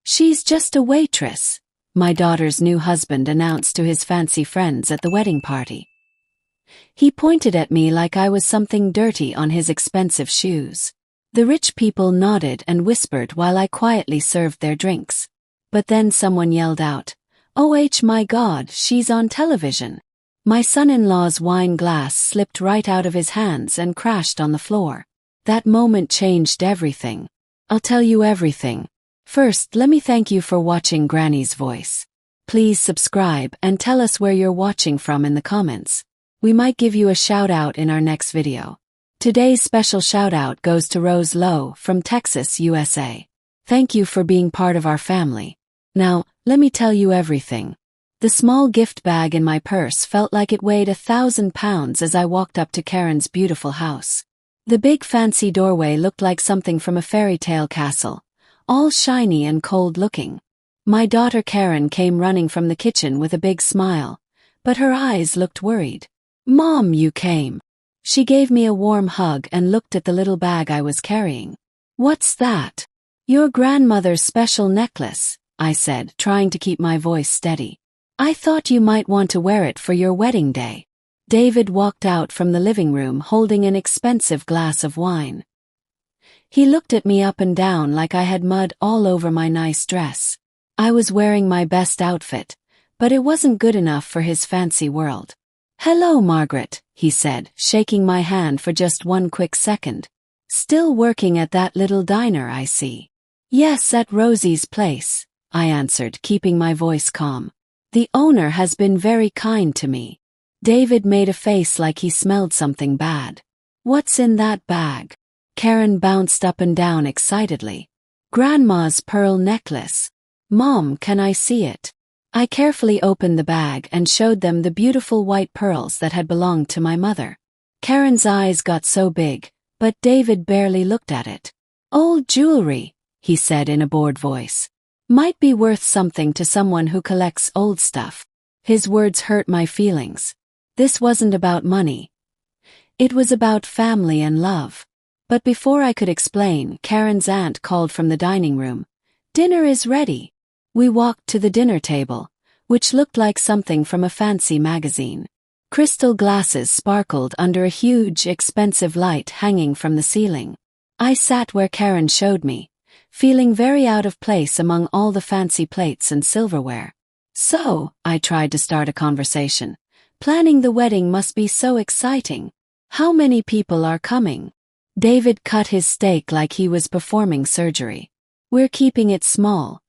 "She's just a waitress," my daughter's new husband announced to his fancy friends at the wedding party. He pointed at me like I was something dirty on his expensive shoes. The rich people nodded and whispered while I quietly served their drinks. But then someone yelled out, "Oh my God, she's on television." My son-in-law's wine glass slipped right out of his hands and crashed on the floor. That moment changed everything. I'll tell you everything. First, let me thank you for watching Granny's Voice. Please subscribe and tell us where you're watching from in the comments. We might give you a shout out in our next video. Today's special shout out goes to Rose Lowe from Texas, USA. Thank you for being part of our family. Now, let me tell you everything. The small gift bag in my purse felt like it weighed 1,000 pounds as I walked up to Karen's beautiful house. The big fancy doorway looked like something from a fairy tale castle, all shiny and cold-looking. My daughter Karen came running from the kitchen with a big smile, but her eyes looked worried. "Mom, you came." She gave me a warm hug and looked at the little bag I was carrying. "What's that?" "Your grandmother's special necklace," I said, trying to keep my voice steady. "I thought you might want to wear it for your wedding day." David walked out from the living room holding an expensive glass of wine. He looked at me up and down like I had mud all over my nice dress. I was wearing my best outfit, but it wasn't good enough for his fancy world. "Hello, Margaret," he said, shaking my hand for just one quick second. "Still working at that little diner, I see." "Yes, at Rosie's place," I answered, keeping my voice calm. "The owner has been very kind to me." David made a face like he smelled something bad. "What's in that bag?" Karen bounced up and down excitedly. "Grandma's pearl necklace." "Mom, can I see it?" I carefully opened the bag and showed them the beautiful white pearls that had belonged to my mother. Karen's eyes got so big, but David barely looked at it. "Old jewelry," he said in a bored voice. "Might be worth something to someone who collects old stuff." His words hurt my feelings. This wasn't about money. It was about family and love. But before I could explain, Karen's aunt called from the dining room. "Dinner is ready." We walked to the dinner table, which looked like something from a fancy magazine. Crystal glasses sparkled under a huge, expensive light hanging from the ceiling. I sat where Karen showed me, feeling very out of place among all the fancy plates and silverware. "So," I tried to start a conversation, "planning the wedding must be so exciting. How many people are coming?" David cut his steak like he was performing surgery. "We're keeping it small.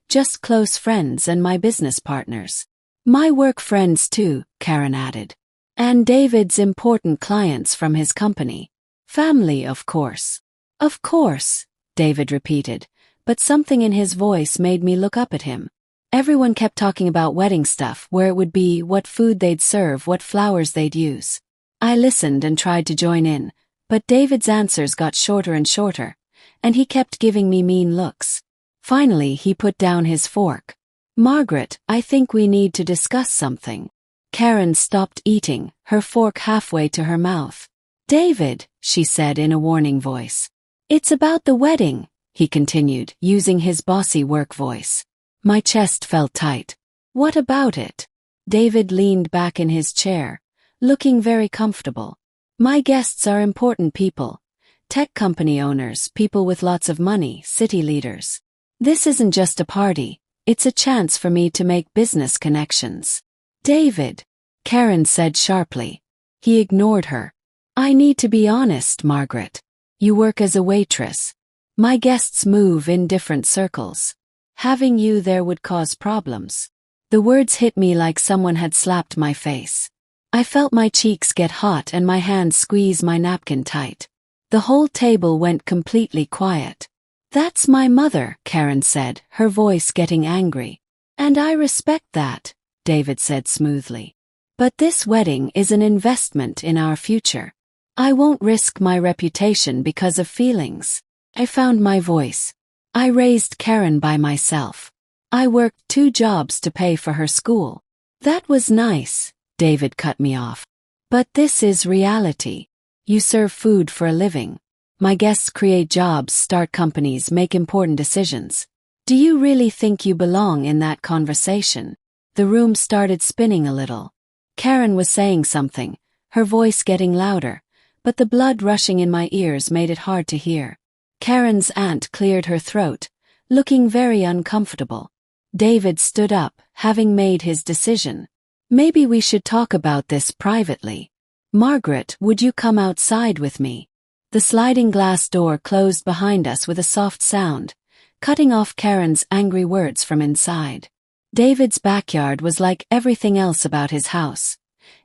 Just close friends and my business partners." "My work friends too," Karen added. "And David's important clients from his company. Family, of course." "Of course," David repeated, but something in his voice made me look up at him. Everyone kept talking about wedding stuff, where it would be, what food they'd serve, what flowers they'd use. I listened and tried to join in, but David's answers got shorter and shorter, and he kept giving me mean looks. Finally, he put down his fork. "Margaret, I think we need to discuss something." Karen stopped eating, her fork halfway to her mouth. "David," she said in a warning voice. "It's about the wedding," he continued, using his bossy work voice. My chest felt tight. "What about it?" David leaned back in his chair, looking very comfortable. "My guests are important people. Tech company owners, people with lots of money, city leaders. This isn't just a party, it's a chance for me to make business connections." "David," Karen said sharply. He ignored her. "I need to be honest, Margaret. You work as a waitress. My guests move in different circles. Having you there would cause problems." The words hit me like someone had slapped my face. I felt my cheeks get hot and my hands squeeze my napkin tight. The whole table went completely quiet. "That's my mother," Karen said, her voice getting angry. "And I respect that," David said smoothly. "But this wedding is an investment in our future. I won't risk my reputation because of feelings." I found my voice. "I raised Karen by myself. I worked 2 jobs to pay for her school." "That was nice," David cut me off. "But this is reality. You serve food for a living. My guests create jobs, start companies, make important decisions. Do you really think you belong in that conversation? The room started spinning a little. Karen was saying something, her voice getting louder, but the blood rushing in my ears made it hard to hear. Karen's aunt cleared her throat, looking very uncomfortable. David stood up, having made his decision. Maybe we should talk about this privately. Margaret, would you come outside with me? The sliding glass door closed behind us with a soft sound, cutting off Karen's angry words from inside. David's backyard was like everything else about his house.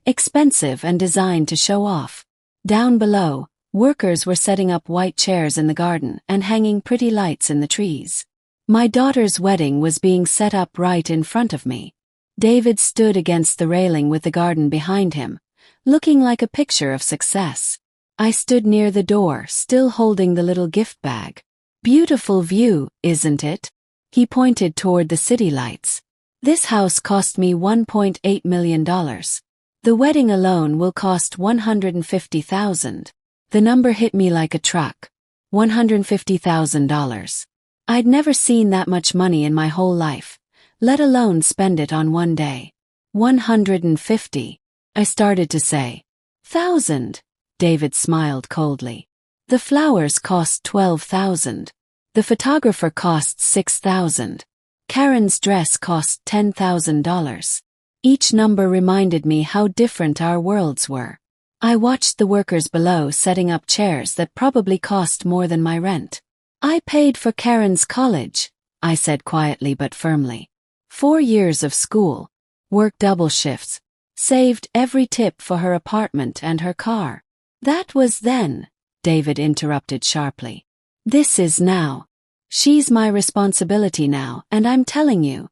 Expensive and designed to show off. Down below, workers were setting up white chairs in the garden and hanging pretty lights in the trees. My daughter's wedding was being set up right in front of me. David stood against the railing with the garden behind him, looking like a picture of success. I stood near the door, still holding the little gift bag. Beautiful view, isn't it? He pointed toward the city lights. This house cost me $1.8 million. The wedding alone will cost $150,000. The number hit me like a truck. $150,000. I'd never seen that much money in my whole life, let alone spend it on one day. 150. I started to say. 1,000. David smiled coldly. The flowers cost $12,000. The photographer cost $6,000. Karen's dress cost $10,000. Each number reminded me how different our worlds were. I watched the workers below setting up chairs that probably cost more than my rent. I paid for Karen's college, I said quietly but firmly. 4 years of school, worked double shifts, saved every tip for her apartment and her car. That was then, David interrupted sharply. This is now. She's my responsibility now, and I'm telling you,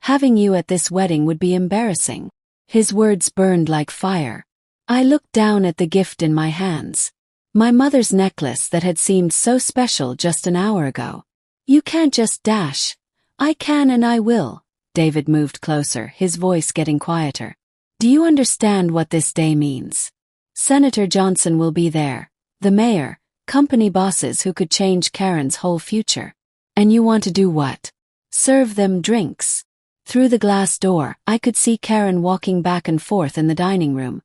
having you at this wedding would be embarrassing. His words burned like fire. I looked down at the gift in my hands. My mother's necklace that had seemed so special just an hour ago. You can't just dash. I can and I will. David moved closer, his voice getting quieter. Do you understand what this day means? Senator Johnson will be there, the mayor, company bosses who could change Karen's whole future. And you want to do what? Serve them drinks. Through the glass door, I could see Karen walking back and forth in the dining room,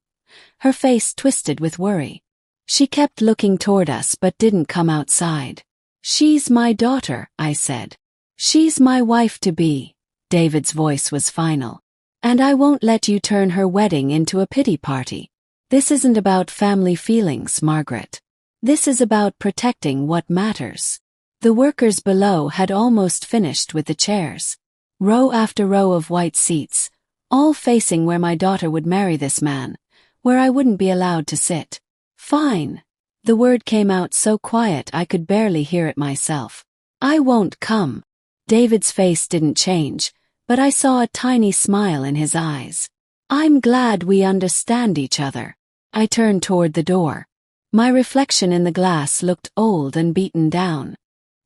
her face twisted with worry. She kept looking toward us but didn't come outside. She's my daughter, I said. She's my wife-to-be. David's voice was final. And I won't let you turn her wedding into a pity party. This isn't about family feelings, Margaret. This is about protecting what matters. The workers below had almost finished with the chairs. Row after row of white seats, all facing where my daughter would marry this man, where I wouldn't be allowed to sit. Fine. The word came out so quiet I could barely hear it myself. I won't come. David's face didn't change, but I saw a tiny smile in his eyes. I'm glad we understand each other. I turned toward the door. My reflection in the glass looked old and beaten down.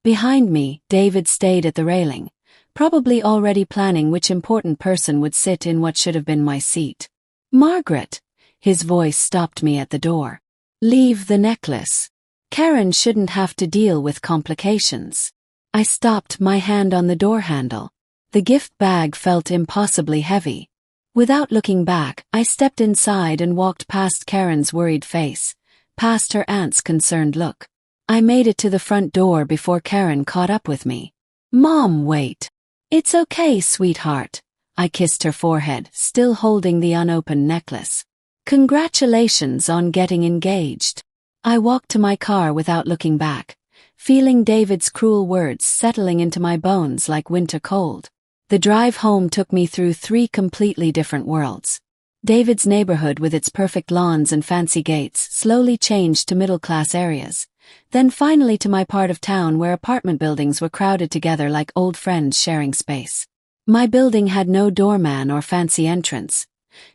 Behind me, David stayed at the railing, probably already planning which important person would sit in what should have been my seat. Margaret! His voice stopped me at the door. Leave the necklace. Karen shouldn't have to deal with complications. I stopped, my hand on the door handle. The gift bag felt impossibly heavy. Without looking back, I stepped inside and walked past Karen's worried face, past her aunt's concerned look. I made it to the front door before Karen caught up with me. Mom, wait. It's okay, sweetheart. I kissed her forehead, still holding the unopened necklace. Congratulations on getting engaged. I walked to my car without looking back, feeling David's cruel words settling into my bones like winter cold. The drive home took me through 3 completely different worlds. David's neighborhood with its perfect lawns and fancy gates slowly changed to middle-class areas, then finally to my part of town where apartment buildings were crowded together like old friends sharing space. My building had no doorman or fancy entrance,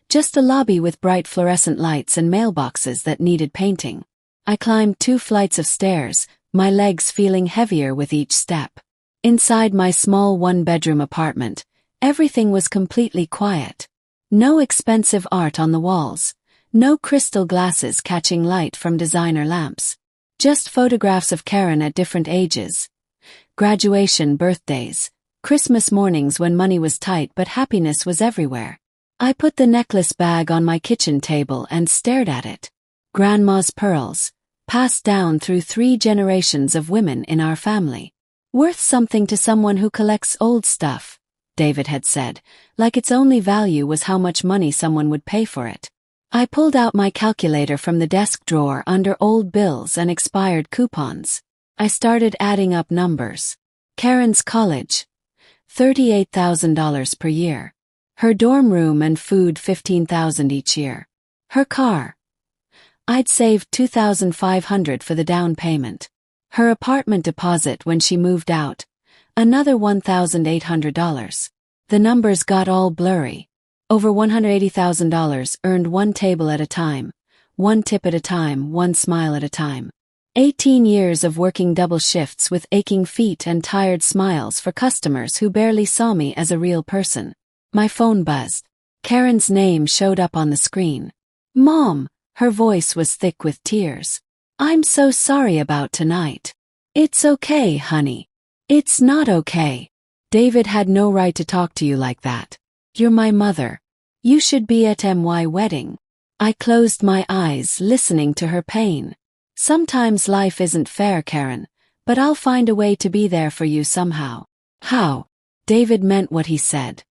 just a lobby with bright fluorescent lights and mailboxes that needed painting. I climbed 2 flights of stairs, my legs feeling heavier with each step. Inside my small 1-bedroom apartment, everything was completely quiet. No expensive art on the walls, no crystal glasses catching light from designer lamps. Just photographs of Karen at different ages. Graduation, birthdays, Christmas mornings when money was tight but happiness was everywhere. I put the necklace bag on my kitchen table and stared at it. Grandma's pearls, passed down through 3 generations of women in our family. Worth something to someone who collects old stuff, David had said, like its only value was how much money someone would pay for it. I pulled out my calculator from the desk drawer under old bills and expired coupons. I started adding up numbers. Karen's college, $38,000 per year. Her dorm room and food $15,000 each year. Her car. I'd saved $2,500 for the down payment. Her apartment deposit when she moved out. Another $1,800. The numbers got all blurry. Over $180,000 earned one table at a time, one tip at a time, one smile at a time. 18 years of working double shifts with aching feet and tired smiles for customers who barely saw me as a real person. My phone buzzed. Karen's name showed up on the screen. Mom, her voice was thick with tears. I'm so sorry about tonight. It's okay, honey. It's not okay. David had no right to talk to you like that. You're my mother. You should be at my wedding. I closed my eyes, listening to her pain. Sometimes life isn't fair, Karen, but I'll find a way to be there for you somehow. How? David meant what he said.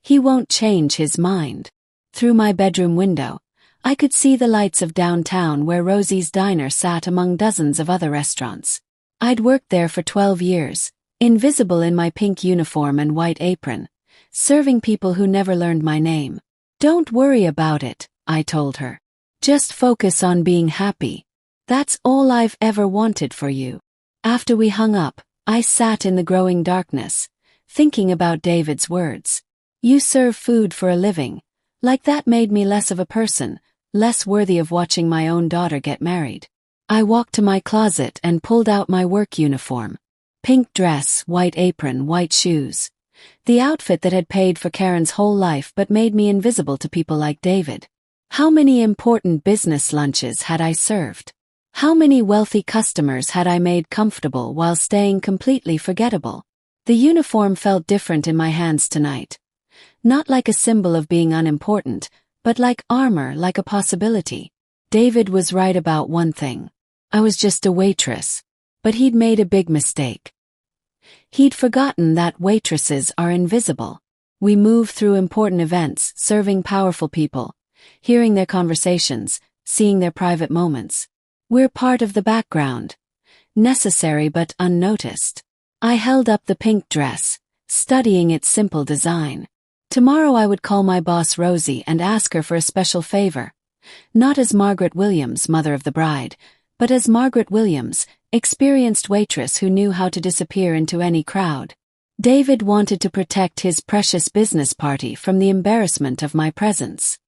He won't change his mind. Through my bedroom window, I could see the lights of downtown where Rosie's Diner sat among dozens of other restaurants. I'd worked there for 12 years, invisible in my pink uniform and white apron, serving people who never learned my name. Don't worry about it, I told her. Just focus on being happy. That's all I've ever wanted for you. After we hung up, I sat in the growing darkness, thinking about David's words. You serve food for a living. Like that made me less of a person, less worthy of watching my own daughter get married. I walked to my closet and pulled out my work uniform. Pink dress, white apron, white shoes. The outfit that had paid for Karen's whole life but made me invisible to people like David. How many important business lunches had I served? How many wealthy customers had I made comfortable while staying completely forgettable? The uniform felt different in my hands tonight. Not like a symbol of being unimportant, but like armor, like a possibility. David was right about one thing. I was just a waitress. But he'd made a big mistake. He'd forgotten that waitresses are invisible. We move through important events, serving powerful people, hearing their conversations, seeing their private moments. We're part of the background. Necessary but unnoticed. I held up the pink dress, studying its simple design. Tomorrow I would call my boss Rosie and ask her for a special favor. Not as Margaret Williams, mother of the bride, but as Margaret Williams, experienced waitress who knew how to disappear into any crowd. David wanted to protect his precious business party from the embarrassment of my presence.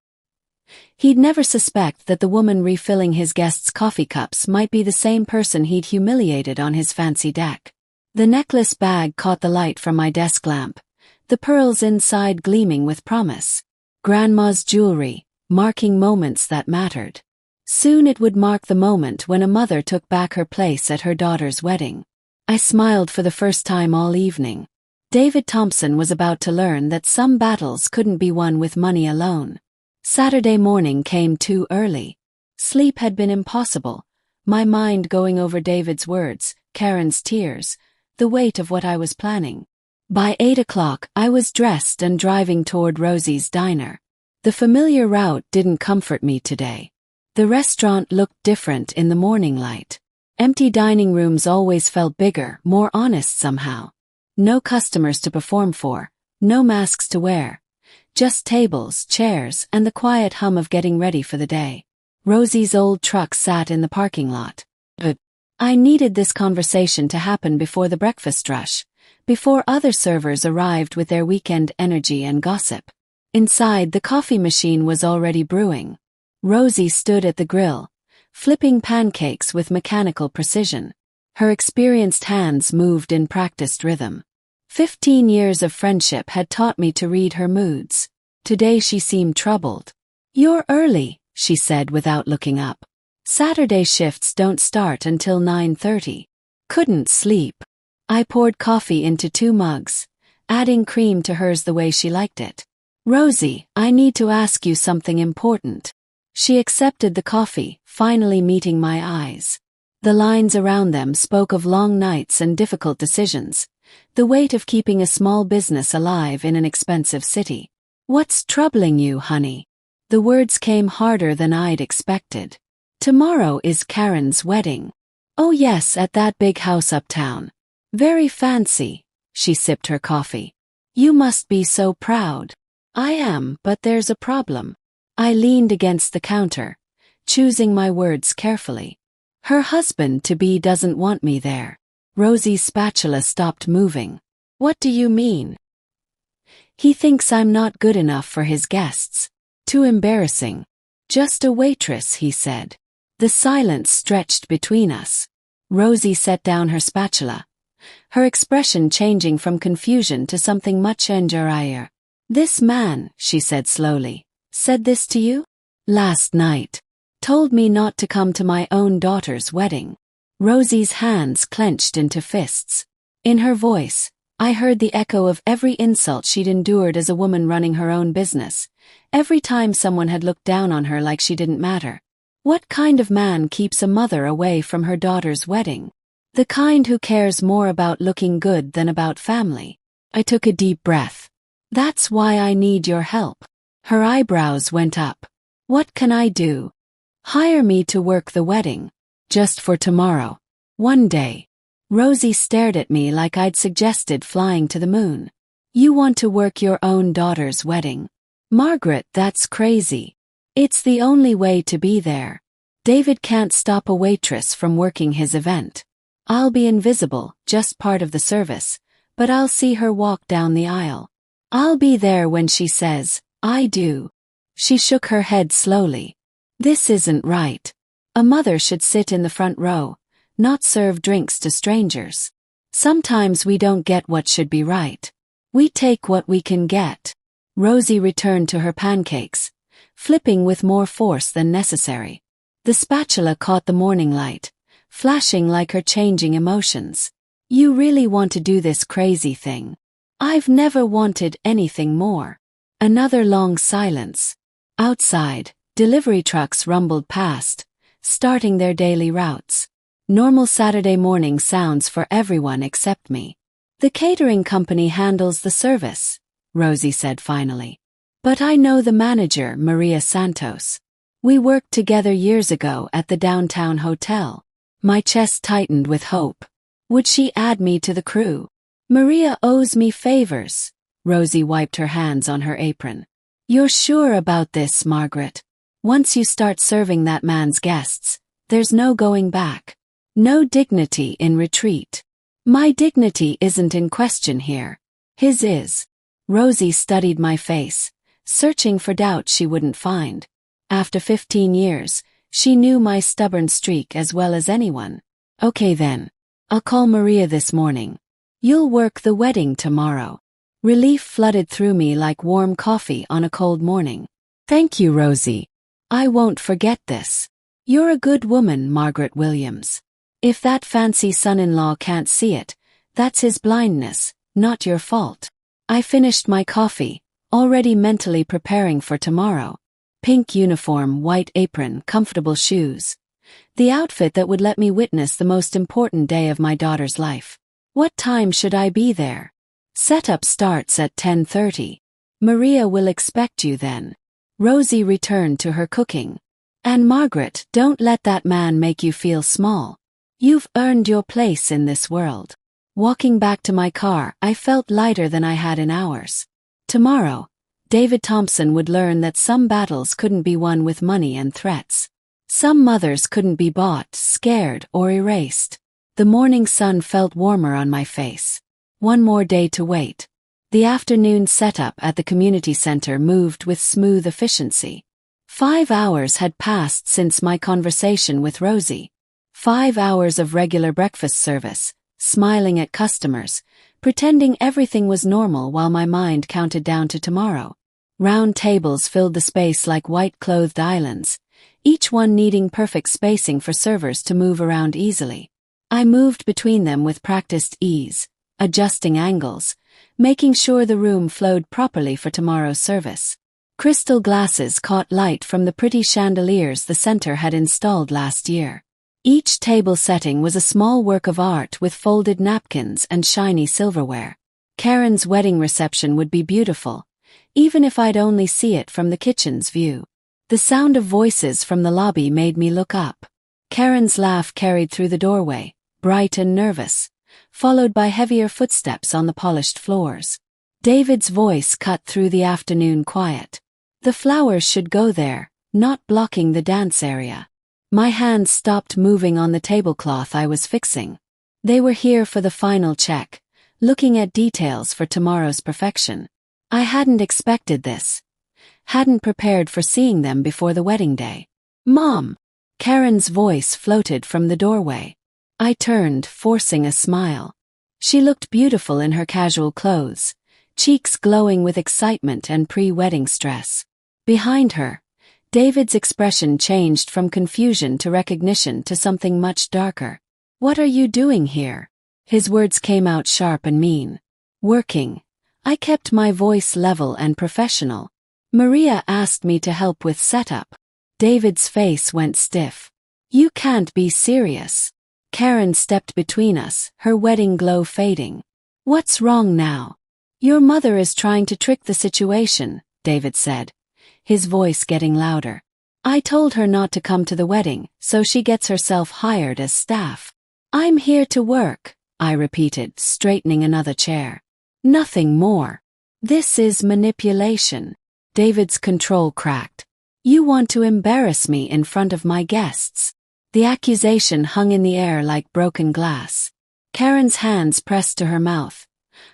He'd never suspect that the woman refilling his guests' coffee cups might be the same person he'd humiliated on his fancy deck. The necklace bag caught the light from my desk lamp, the pearls inside gleaming with promise. Grandma's jewelry, marking moments that mattered. Soon it would mark the moment when a mother took back her place at her daughter's wedding. I smiled for the first time all evening. David Thompson was about to learn that some battles couldn't be won with money alone. Saturday morning came too early. Sleep had been impossible, my mind going over David's words, Karen's tears, the weight of what I was planning. By 8 o'clock I was dressed and driving toward Rosie's Diner. The familiar route didn't comfort me today. The restaurant looked different in the morning light. Empty dining rooms always felt bigger, more honest somehow. No customers to perform for, no masks to wear. Just tables, chairs, and the quiet hum of getting ready for the day. Rosie's old truck sat in the parking lot. But I needed this conversation to happen before the breakfast rush, before other servers arrived with their weekend energy and gossip. Inside, the coffee machine was already brewing. Rosie stood at the grill, flipping pancakes with mechanical precision. Her experienced hands moved in practiced rhythm. 15 years of friendship had taught me to read her moods. Today she seemed troubled. "You're early," she said without looking up. "Saturday shifts don't start until 9:30. Couldn't sleep." I poured coffee into 2 mugs, adding cream to hers the way she liked it. "Rosie, I need to ask you something important." She accepted the coffee, finally meeting my eyes. The lines around them spoke of long nights and difficult decisions, the weight of keeping a small business alive in an expensive city. "What's troubling you, honey?" The words came harder than I'd expected. "Tomorrow is Karen's wedding." "Oh yes, at that big house uptown. Very fancy." She sipped her coffee. "You must be so proud." "I am, but there's a problem." I leaned against the counter, choosing my words carefully. "Her husband-to-be doesn't want me there." Rosie's spatula stopped moving. "What do you mean?" "He thinks I'm not good enough for his guests. Too embarrassing. Just a waitress," he said. The silence stretched between us. Rosie set down her spatula, her expression changing from confusion to something much enjarier. "This man," she said slowly, "said this to you?" "Last night. Told me not to come to my own daughter's wedding." Rosie's hands clenched into fists. In her voice, I heard the echo of every insult she'd endured as a woman running her own business, every time someone had looked down on her like she didn't matter. What kind of man keeps a mother away from her daughter's wedding? The kind who cares more about looking good than about family. I took a deep breath. "That's why I need your help." Her eyebrows went up. "What can I do?" "Hire me to work the wedding. Just for tomorrow. One day." Rosie stared at me like I'd suggested flying to the moon. "You want to work your own daughter's wedding? Margaret, that's crazy. It's the only way to be there. David can't stop a waitress from working his event. I'll be invisible, just part of the service, but I'll see her walk down the aisle. I'll be there when she says, 'I do.'" She shook her head slowly. "This isn't right. A mother should sit in the front row, not serve drinks to strangers. Sometimes we don't get what should be right. We take what we can get." Rosie returned to her pancakes, flipping with more force than necessary. The spatula caught the morning light, flashing like her changing emotions. "You really want to do this crazy thing?" "I've never wanted anything more." Another long silence. Outside, delivery trucks rumbled past, starting their daily routes. Normal Saturday morning sounds for everyone except me. "The catering company handles the service," Rosie said finally. "But I know the manager, Maria Santos. We worked together years ago at the downtown hotel." My chest tightened with hope. Would she add me to the crew? "Maria owes me favors." Rosie wiped her hands on her apron. "You're sure about this, Margaret? Once you start serving that man's guests, there's no going back. No dignity in retreat." "My dignity isn't in question here. His is." Rosie studied my face, searching for doubt she wouldn't find. After 15 years, she knew my stubborn streak as well as anyone. "Okay then. I'll call Maria this morning. You'll work the wedding tomorrow." Relief flooded through me like warm coffee on a cold morning. "Thank you, Rosie. I won't forget this. You're a good woman, Margaret Williams. If that fancy son-in-law can't see it, that's his blindness, not your fault." I finished my coffee, already mentally preparing for tomorrow. Pink uniform, white apron, comfortable shoes. The outfit that would let me witness the most important day of my daughter's life. What time should I be there? Setup starts at 10:30. "Maria will expect you then." Rosie returned to her cooking. "And Margaret, don't let that man make you feel small. You've earned your place in this world." Walking back to my car, I felt lighter than I had in hours. Tomorrow, David Thompson would learn that some battles couldn't be won with money and threats. Some mothers couldn't be bought, scared, or erased. The morning sun felt warmer on my face. One more day to wait. The afternoon setup at the community center moved with smooth efficiency. 5 hours had passed since my conversation with Rosie. 5 hours of regular breakfast service, smiling at customers, pretending everything was normal while my mind counted down to tomorrow. Round tables filled the space like white-clothed islands, each one needing perfect spacing for servers to move around easily. I moved between them with practiced ease, adjusting angles, making sure the room flowed properly for tomorrow's service. Crystal glasses caught light from the pretty chandeliers the center had installed last year. Each table setting was a small work of art with folded napkins and shiny silverware. Karen's wedding reception would be beautiful, even if I'd only see it from the kitchen's view. The sound of voices from the lobby made me look up. Karen's laugh carried through the doorway, bright and nervous, followed by heavier footsteps on the polished floors. David's voice cut through the afternoon quiet. The flowers should go there, not blocking the dance area. My hands stopped moving on the tablecloth I was fixing. They were here for the final check, looking at details for tomorrow's perfection. I hadn't expected this. Hadn't prepared for seeing them before the wedding day. "Mom!" Karen's voice floated from the doorway. I turned, forcing a smile. She looked beautiful in her casual clothes, cheeks glowing with excitement and pre-wedding stress. Behind her, David's expression changed from confusion to recognition to something much darker. "What are you doing here?" His words came out sharp and mean. "Working." I kept my voice level and professional. "Maria asked me to help with setup." David's face went stiff. "You can't be serious." Karen stepped between us, her wedding glow fading. "What's wrong now?" "Your mother is trying to trick the situation," David said, his voice getting louder. "I told her not to come to the wedding, so she gets herself hired as staff." "I'm here to work," I repeated, straightening another chair. "Nothing more. This is manipulation." David's control cracked. "You want to embarrass me in front of my guests." The accusation hung in the air like broken glass. Karen's hands pressed to her mouth,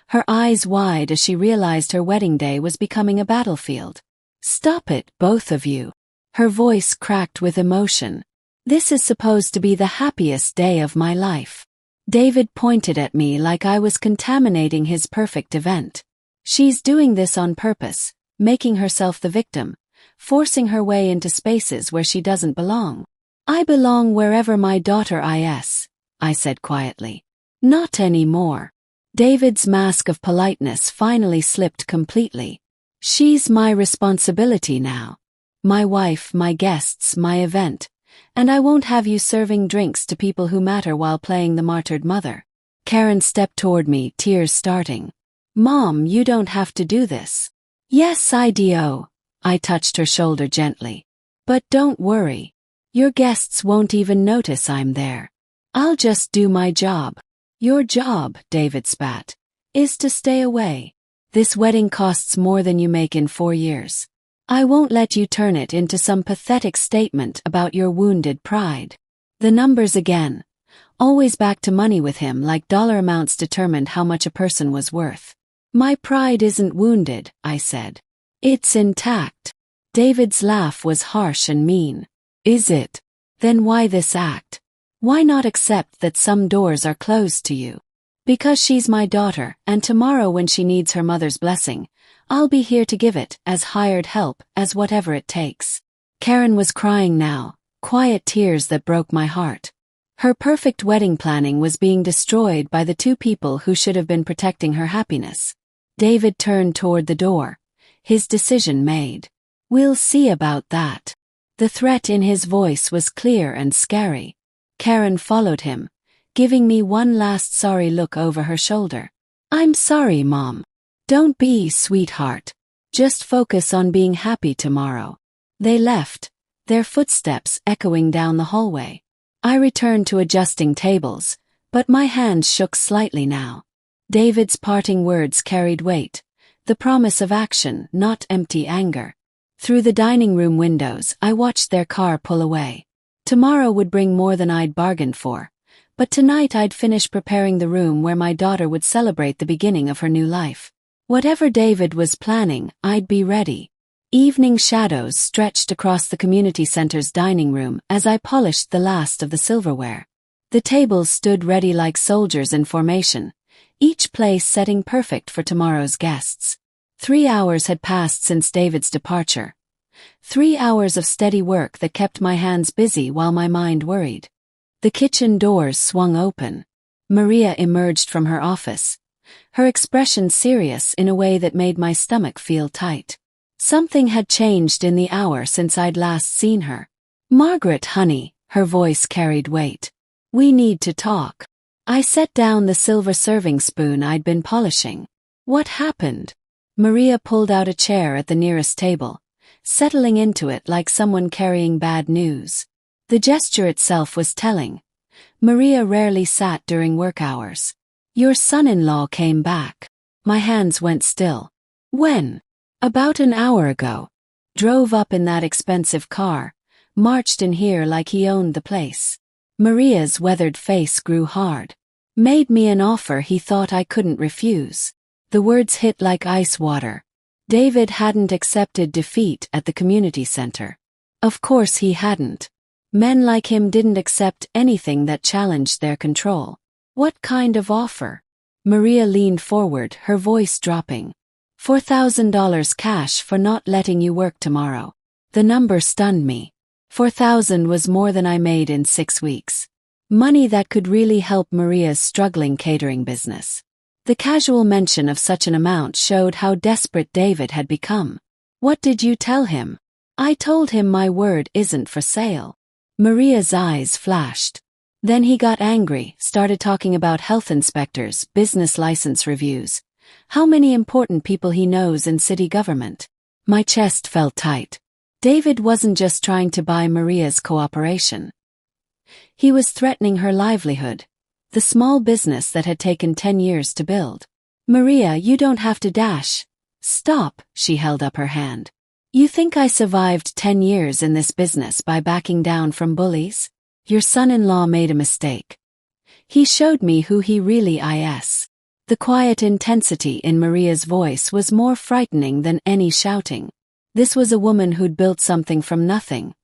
her eyes wide as she realized her wedding day was becoming a battlefield. "Stop it, both of you." Her voice cracked with emotion. "This is supposed to be the happiest day of my life." David pointed at me like I was contaminating his perfect event. "She's doing this on purpose, making herself the victim, forcing her way into spaces where she doesn't belong." "I belong wherever my daughter is," I said quietly. "Not anymore." David's mask of politeness finally slipped completely. "She's my responsibility now. My wife, my guests, my event. And I won't have you serving drinks to people who matter while playing the martyred mother." Karen stepped toward me, tears starting. "Mom, you don't have to do this." "Yes, I do." I touched her shoulder gently. "But don't worry. Your guests won't even notice I'm there. I'll just do my job." "Your job," David spat, "is to stay away. This wedding costs more than you make in 4 years. I won't let you turn it into some pathetic statement about your wounded pride." The numbers again. Always back to money with him, like dollar amounts determined how much a person was worth. "My pride isn't wounded," I said. "It's intact." David's laugh was harsh and mean. "Is it? Then why this act? Why not accept that some doors are closed to you?" "Because she's my daughter, and tomorrow when she needs her mother's blessing, I'll be here to give it, as hired help, as whatever it takes." Karen was crying now, quiet tears that broke my heart. Her perfect wedding planning was being destroyed by the two people who should have been protecting her happiness. David turned toward the door, his decision made. "We'll see about that." The threat in his voice was clear and scary. Karen followed him, giving me one last sorry look over her shoulder. "I'm sorry, Mom." "Don't be, sweetheart. Just focus on being happy tomorrow." They left, their footsteps echoing down the hallway. I returned to adjusting tables, but my hands shook slightly now. David's parting words carried weight, the promise of action, not empty anger. Through the dining room windows, I watched their car pull away. Tomorrow would bring more than I'd bargained for, but tonight I'd finish preparing the room where my daughter would celebrate the beginning of her new life. Whatever David was planning, I'd be ready. Evening shadows stretched across the community center's dining room as I polished the last of the silverware. The tables stood ready like soldiers in formation, each place setting perfect for tomorrow's guests. 3 hours had passed since David's departure. 3 hours of steady work that kept my hands busy while my mind worried. The kitchen doors swung open. Maria emerged from her office, her expression serious in a way that made my stomach feel tight. Something had changed in the hour since I'd last seen her. "Margaret, honey," her voice carried weight. "We need to talk." I set down the silver serving spoon I'd been polishing. "What happened?" Maria pulled out a chair at the nearest table, settling into it like someone carrying bad news. The gesture itself was telling. Maria rarely sat during work hours. "Your son-in-law came back." My hands went still. "When?" "About an hour ago. Drove up in that expensive car, marched in here like he owned the place." Maria's weathered face grew hard. "Made me an offer he thought I couldn't refuse." The words hit like ice water. David hadn't accepted defeat at the community center. Of course he hadn't. Men like him didn't accept anything that challenged their control. "What kind of offer?" Maria leaned forward, her voice dropping. $4,000 cash for not letting you work tomorrow." The number stunned me. 4,000 was more than I made in 6 weeks. Money that could really help Maria's struggling catering business. The casual mention of such an amount showed how desperate David had become. "What did you tell him?" "I told him my word isn't for sale." Maria's eyes flashed. Then he got angry, started talking about health inspectors, business license reviews, how many important people he knows in city government. My chest felt tight. David wasn't just trying to buy Maria's cooperation. He was threatening her livelihood, the small business that had taken 10 years to build. "Maria, you don't have to dash." "Stop," she held up her hand. "You think I survived 10 years in this business by backing down from bullies? Your son-in-law made a mistake. He showed me who he really is." The quiet intensity in Maria's voice was more frightening than any shouting. This was a woman who'd built something from nothing,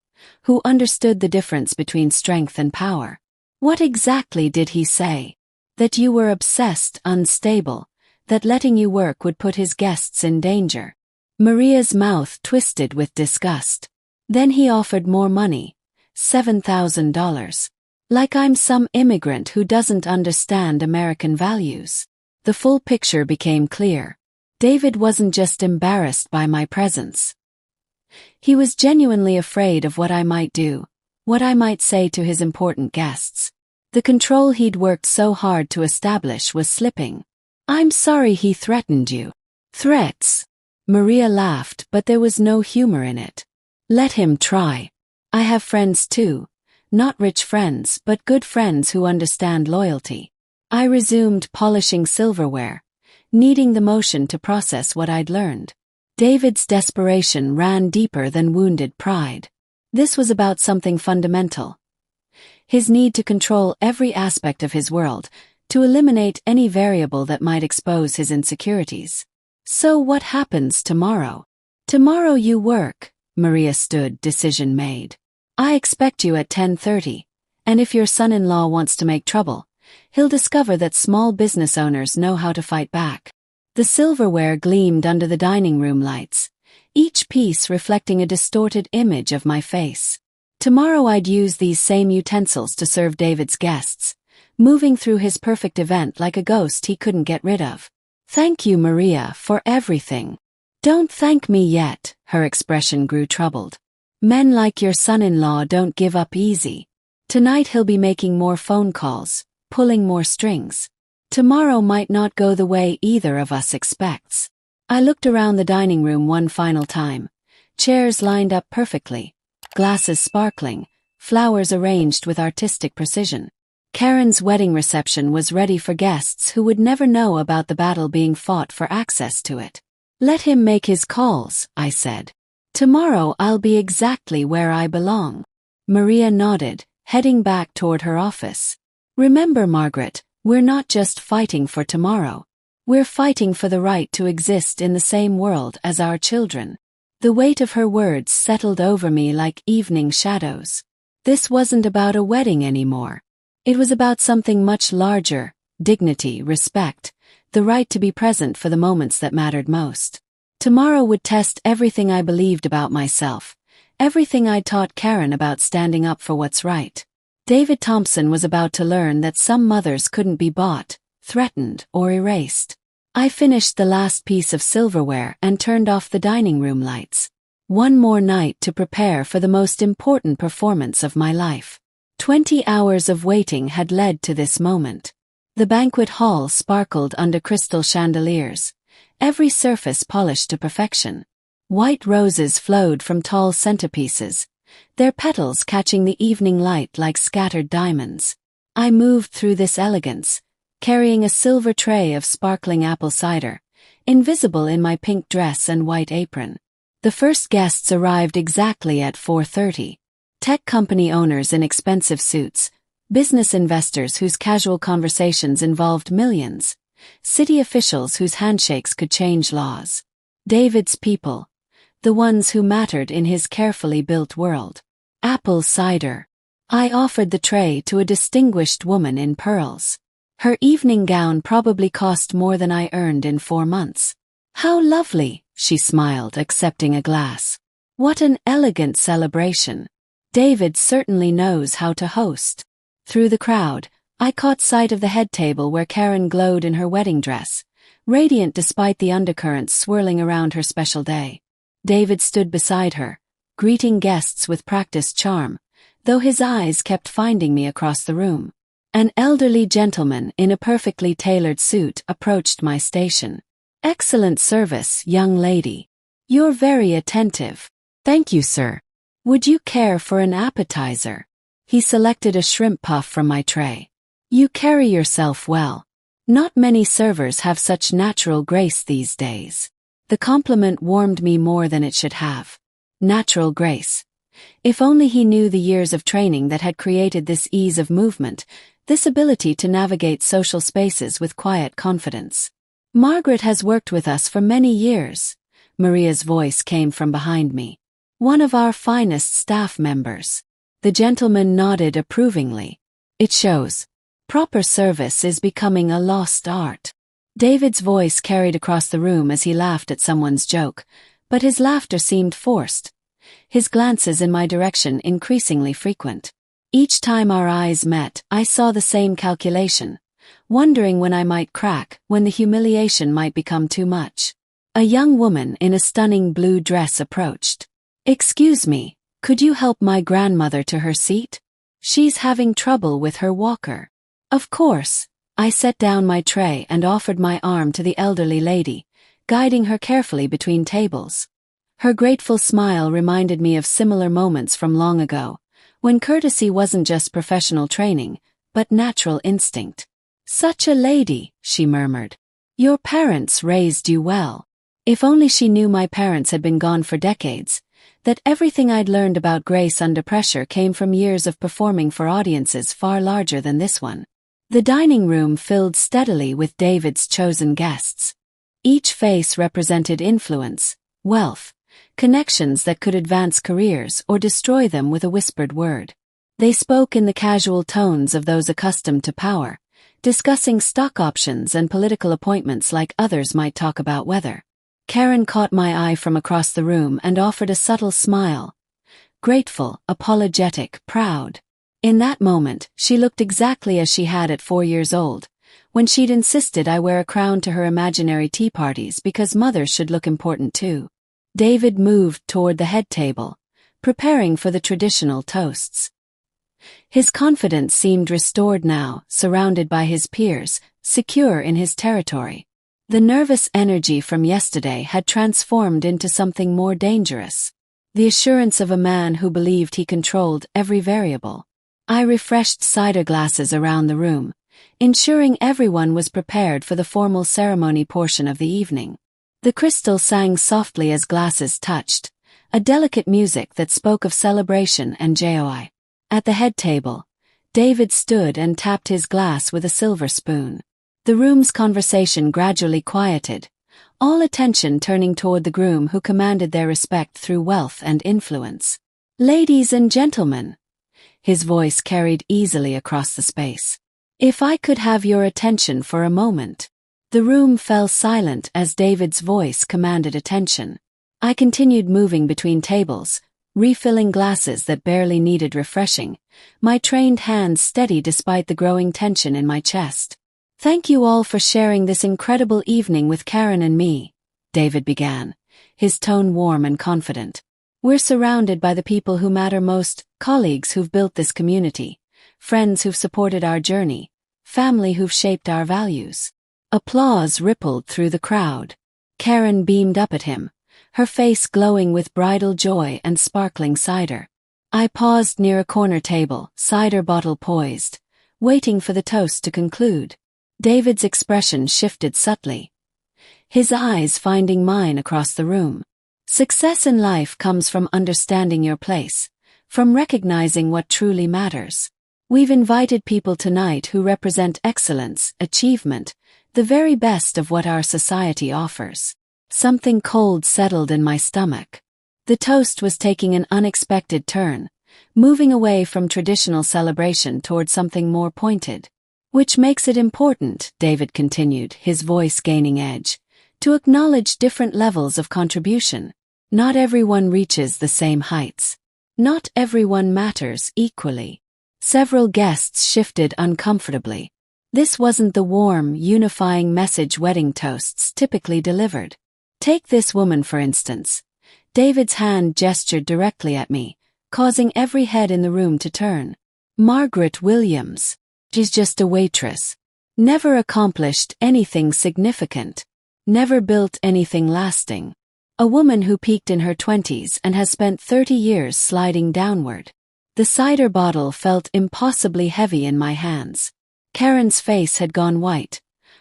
who understood the difference between strength and power. "What exactly did he say?" "That you were obsessed, unstable, that letting you work would put his guests in danger." Maria's mouth twisted with disgust. "Then he offered more money, $7,000. Like I'm some immigrant who doesn't understand American values." The full picture became clear. David wasn't just embarrassed by my presence. He was genuinely afraid of what I might do, what I might say to his important guests. The control he'd worked so hard to establish was slipping. "I'm sorry he threatened you." "Threats?" Maria laughed, but there was no humor in it. "Let him try. I have friends too, not rich friends but good friends who understand loyalty." I resumed polishing silverware, needing the motion to process what I'd learned. David's desperation ran deeper than wounded pride. This was about something fundamental. His need to control every aspect of his world, to eliminate any variable that might expose his insecurities. "So what happens tomorrow?" "Tomorrow you work." Maria stood, decision made. "I expect you at 10:30, and if your son-in-law wants to make trouble, he'll discover that small business owners know how to fight back." The silverware gleamed under the dining room lights, each piece reflecting a distorted image of my face. Tomorrow I'd use these same utensils to serve David's guests, moving through his perfect event like a ghost he couldn't get rid of. "Thank you, Maria, for everything." "Don't thank me yet," her expression grew troubled. "Men like your son-in-law don't give up easy. Tonight he'll be making more phone calls, pulling more strings. Tomorrow might not go the way either of us expects." I looked around the dining room one final time. Chairs lined up perfectly, glasses sparkling, flowers arranged with artistic precision. Karen's wedding reception was ready for guests who would never know about the battle being fought for access to it. "Let him make his calls," I said. "Tomorrow I'll be exactly where I belong." Maria nodded, heading back toward her office. "Remember, Margaret, we're not just fighting for tomorrow. We're fighting for the right to exist in the same world as our children." The weight of her words settled over me like evening shadows. This wasn't about a wedding anymore. It was about something much larger: dignity, respect, the right to be present for the moments that mattered most. Tomorrow would test everything I believed about myself, everything I'd taught Karen about standing up for what's right. David Thompson was about to learn that some mothers couldn't be bought, threatened, or erased. I finished the last piece of silverware and turned off the dining room lights. One more night to prepare for the most important performance of my life. 20 hours of waiting had led to this moment. The banquet hall sparkled under crystal chandeliers, every surface polished to perfection. White roses flowed from tall centerpieces, their petals catching the evening light like scattered diamonds. I moved through this elegance, carrying a silver tray of sparkling apple cider, invisible in my pink dress and white apron. The first guests arrived exactly at 4:30. Tech company owners in expensive suits, business investors whose casual conversations involved millions, city officials whose handshakes could change laws. David's people, the ones who mattered in his carefully built world. Apple cider. I offered the tray to a distinguished woman in pearls. Her evening gown probably cost more than I earned in 4 months. "How lovely," she smiled, accepting a glass. "What an elegant celebration. David certainly knows how to host." Through the crowd, I caught sight of the head table where Karen glowed in her wedding dress, radiant despite the undercurrents swirling around her special day. David stood beside her, greeting guests with practiced charm, though his eyes kept finding me across the room. An elderly gentleman in a perfectly tailored suit approached my station. "Excellent service, young lady. You're very attentive." "Thank you, sir. Would you care for an appetizer?" He selected a shrimp puff from my tray. "You carry yourself well. Not many servers have such natural grace these days." The compliment warmed me more than it should have. Natural grace. If only he knew the years of training that had created this ease of movement, this ability to navigate social spaces with quiet confidence. "Margaret has worked with us for many years." Maria's voice came from behind me. "One of our finest staff members." The gentleman nodded approvingly. "It shows. Proper service is becoming a lost art." David's voice carried across the room as he laughed at someone's joke, but his laughter seemed forced, his glances in my direction increasingly frequent. Each time our eyes met, I saw the same calculation, wondering when I might crack, when the humiliation might become too much. A young woman in a stunning blue dress approached. "Excuse me, could you help my grandmother to her seat? She's having trouble with her walker." "Of course." I set down my tray and offered my arm to the elderly lady, guiding her carefully between tables. Her grateful smile reminded me of similar moments from long ago, when courtesy wasn't just professional training, but natural instinct. "Such a lady," she murmured. "Your parents raised you well." If only she knew my parents had been gone for decades, that everything I'd learned about grace under pressure came from years of performing for audiences far larger than this one. The dining room filled steadily with David's chosen guests. Each face represented influence, wealth, connections that could advance careers or destroy them with a whispered word. They spoke in the casual tones of those accustomed to power, discussing stock options and political appointments like others might talk about weather. Karen caught my eye from across the room and offered a subtle smile. Grateful, apologetic, proud. In that moment, she looked exactly as she had at 4 years old, when she'd insisted I wear a crown to her imaginary tea parties because mothers should look important too. David moved toward the head table, preparing for the traditional toasts. His confidence seemed restored now, surrounded by his peers, secure in his territory. The nervous energy from yesterday had transformed into something more dangerous. The assurance of a man who believed he controlled every variable. I refreshed cider glasses around the room, ensuring everyone was prepared for the formal ceremony portion of the evening. The crystal sang softly as glasses touched, a delicate music that spoke of celebration and joy. At the head table, David stood and tapped his glass with a silver spoon. The room's conversation gradually quieted, all attention turning toward the groom who commanded their respect through wealth and influence. "Ladies and gentlemen," his voice carried easily across the space. "If I could have your attention for a moment." The room fell silent as David's voice commanded attention. I continued moving between tables, refilling glasses that barely needed refreshing, my trained hands steady despite the growing tension in my chest. Thank you all for sharing this incredible evening with Karen and me, David began, his tone warm and confident. We're surrounded by the people who matter most, colleagues who've built this community, friends who've supported our journey, family who've shaped our values. Applause rippled through the crowd. Karen beamed up at him, her face glowing with bridal joy and sparkling cider. I paused near a corner table, cider bottle poised, waiting for the toast to conclude. David's expression shifted subtly, his eyes finding mine across the room. Success in life comes from understanding your place, from recognizing what truly matters. We've invited people tonight who represent excellence, achievement, the very best of what our society offers. Something cold settled in my stomach. The toast was taking an unexpected turn, moving away from traditional celebration toward something more pointed. Which makes it important, David continued, his voice gaining edge, to acknowledge different levels of contribution. Not everyone reaches the same heights. Not everyone matters equally. Several guests shifted uncomfortably. This wasn't the warm, unifying message wedding toasts typically delivered. Take this woman for instance. David's hand gestured directly at me, causing every head in the room to turn. Margaret Williams. She's just a waitress. Never accomplished anything significant. Never built anything lasting. A woman who peaked in her 20s and has spent 30 years sliding downward. The cider bottle felt impossibly heavy in my hands. Karen's face had gone white,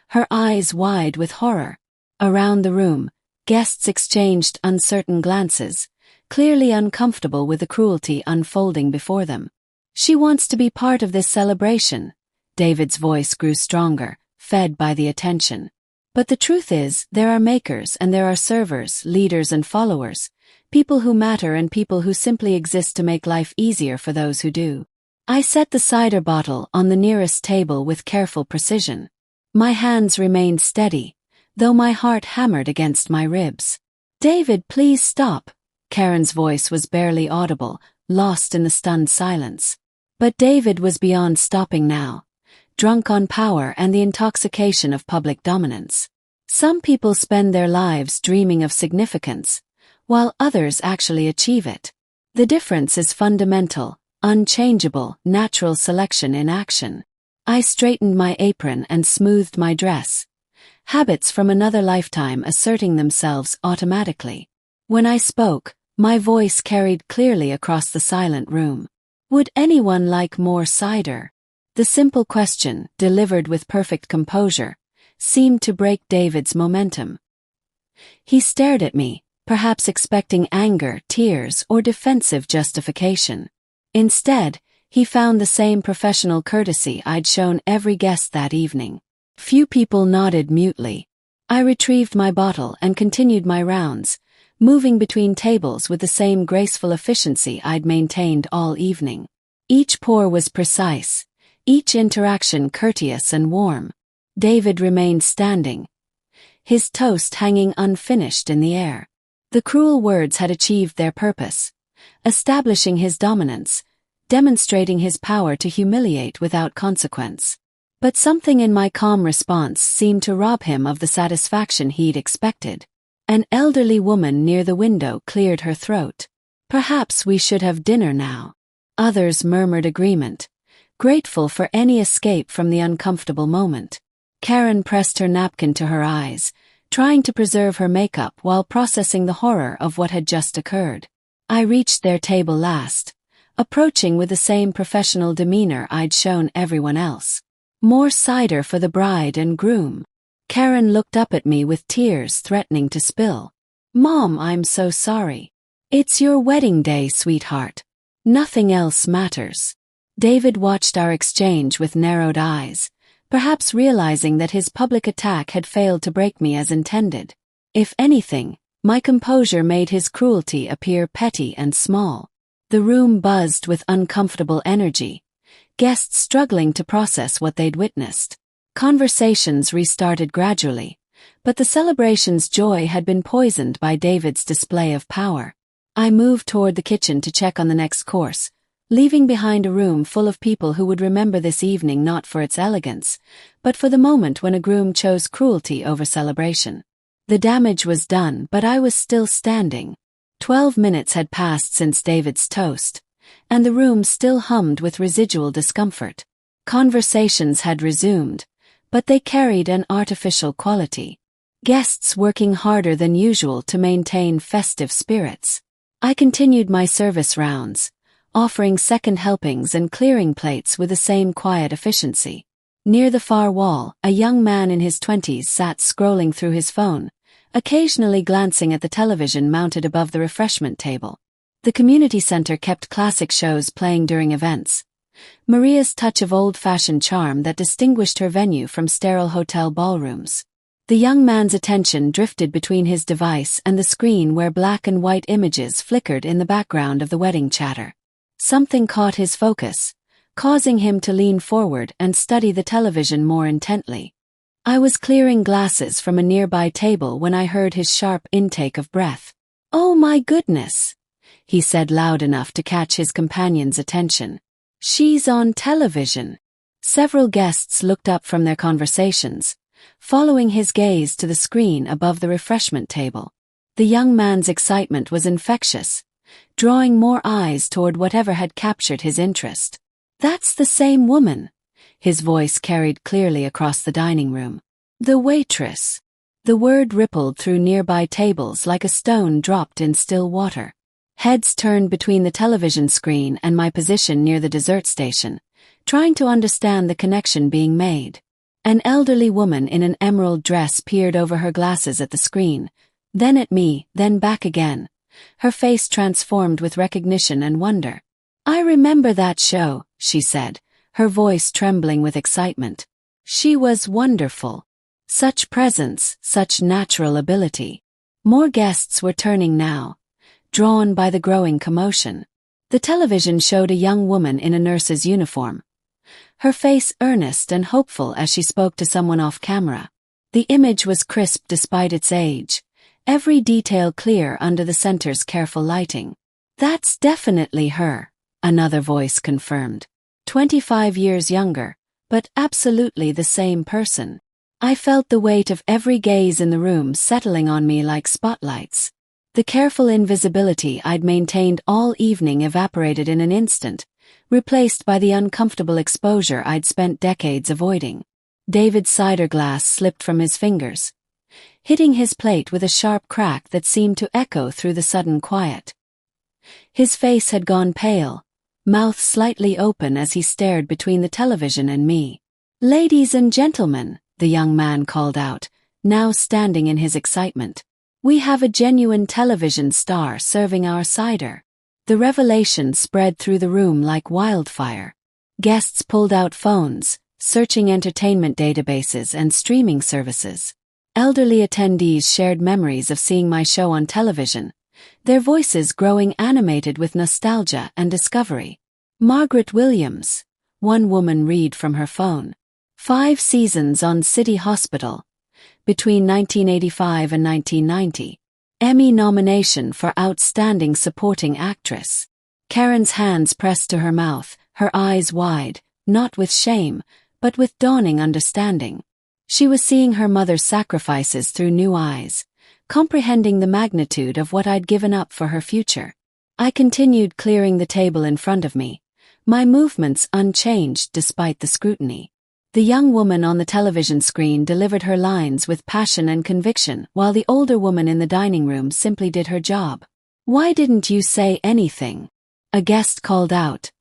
her eyes wide with horror. Around the room, guests exchanged uncertain glances, clearly uncomfortable with the cruelty unfolding before them. She wants to be part of this celebration. David's voice grew stronger, fed by the attention. But the truth is, there are makers and there are servers, leaders and followers, people who matter and people who simply exist to make life easier for those who do. I set the cider bottle on the nearest table with careful precision. My hands remained steady, though my heart hammered against my ribs. David, please stop. Karen's voice was barely audible, lost in the stunned silence. But David was beyond stopping now. Drunk on power and the intoxication of public dominance. Some people spend their lives dreaming of significance, while others actually achieve it. The difference is fundamental, unchangeable, natural selection in action. I straightened my apron and smoothed my dress. Habits from another lifetime asserting themselves automatically. When I spoke, my voice carried clearly across the silent room. Would anyone like more cider? The simple question, delivered with perfect composure, seemed to break David's momentum. He stared at me, perhaps expecting anger, tears, or defensive justification. Instead, he found the same professional courtesy I'd shown every guest that evening. Few people nodded mutely. I retrieved my bottle and continued my rounds, moving between tables with the same graceful efficiency I'd maintained all evening. Each pour was precise. Each interaction courteous and warm. David remained standing, his toast hanging unfinished in the air. The cruel words had achieved their purpose, establishing his dominance, demonstrating his power to humiliate without consequence. But something in my calm response seemed to rob him of the satisfaction he'd expected. An elderly woman near the window cleared her throat. Perhaps we should have dinner now. Others murmured agreement, grateful for any escape from the uncomfortable moment. Karen pressed her napkin to her eyes, trying to preserve her makeup while processing the horror of what had just occurred. I reached their table last, approaching with the same professional demeanor I'd shown everyone else. More cider for the bride and groom. Karen looked up at me with tears threatening to spill. Mom, I'm so sorry. It's your wedding day, sweetheart. Nothing else matters. David watched our exchange with narrowed eyes, perhaps realizing that his public attack had failed to break me as intended. If anything, my composure made his cruelty appear petty and small. The room buzzed with uncomfortable energy, guests struggling to process what they'd witnessed. Conversations restarted gradually, but the celebration's joy had been poisoned by David's display of power. I moved toward the kitchen to check on the next course, leaving behind a room full of people who would remember this evening not for its elegance, but for the moment when a groom chose cruelty over celebration. The damage was done, but I was still standing. 12 minutes had passed since David's toast, and the room still hummed with residual discomfort. Conversations had resumed, but they carried an artificial quality. Guests working harder than usual to maintain festive spirits. I continued my service rounds, offering second helpings and clearing plates with the same quiet efficiency. Near the far wall, a young man in his 20s sat scrolling through his phone, occasionally glancing at the television mounted above the refreshment table. The community center kept classic shows playing during events. Maria's touch of old-fashioned charm that distinguished her venue from sterile hotel ballrooms. The young man's attention drifted between his device and the screen where black and white images flickered in the background of the wedding chatter. Something caught his focus, causing him to lean forward and study the television more intently. I was clearing glasses from a nearby table when I heard his sharp intake of breath. "Oh my goodness," he said loud enough to catch his companion's attention. "She's on television." Several guests looked up from their conversations, following his gaze to the screen above the refreshment table. The young man's excitement was infectious, drawing more eyes toward whatever had captured his interest. "That's the same woman," his voice carried clearly across the dining room. "The waitress." The word rippled through nearby tables like a stone dropped in still water. Heads turned between the television screen and my position near the dessert station, trying to understand the connection being made. An elderly woman in an emerald dress peered over her glasses at the screen, then at me, then back again, her face transformed with recognition and wonder. "I remember that show," she said, her voice trembling with excitement. "She was wonderful. Such presence, such natural ability." More guests were turning now, drawn by the growing commotion. The television showed a young woman in a nurse's uniform, her face earnest and hopeful as she spoke to someone off camera. The image was crisp despite its age, every detail clear under the center's careful lighting. "That's definitely her," another voice confirmed. 25 years younger, but absolutely the same person. I felt the weight of every gaze in the room settling on me like spotlights. The careful invisibility I'd maintained all evening evaporated in an instant, replaced by the uncomfortable exposure I'd spent decades avoiding. David's cider glass slipped from his fingers, hitting his plate with a sharp crack that seemed to echo through the sudden quiet. His face had gone pale, mouth slightly open as he stared between the television and me. "Ladies and gentlemen," the young man called out, now standing in his excitement. "We have a genuine television star serving our cider." The revelation spread through the room like wildfire. Guests pulled out phones, searching entertainment databases and streaming services. Elderly attendees shared memories of seeing my show on television, their voices growing animated with nostalgia and discovery. "Margaret Williams," one woman read from her phone. 5 seasons on City Hospital, between 1985 and 1990. Emmy nomination for Outstanding Supporting Actress. Karen's hands pressed to her mouth, her eyes wide, not with shame, but with dawning understanding. She was seeing her mother's sacrifices through new eyes, comprehending the magnitude of what I'd given up for her future. I continued clearing the table in front of me, my movements unchanged despite the scrutiny. The young woman on the television screen delivered her lines with passion and conviction, while the older woman in the dining room simply did her job. "Why didn't you say anything?" a guest called out,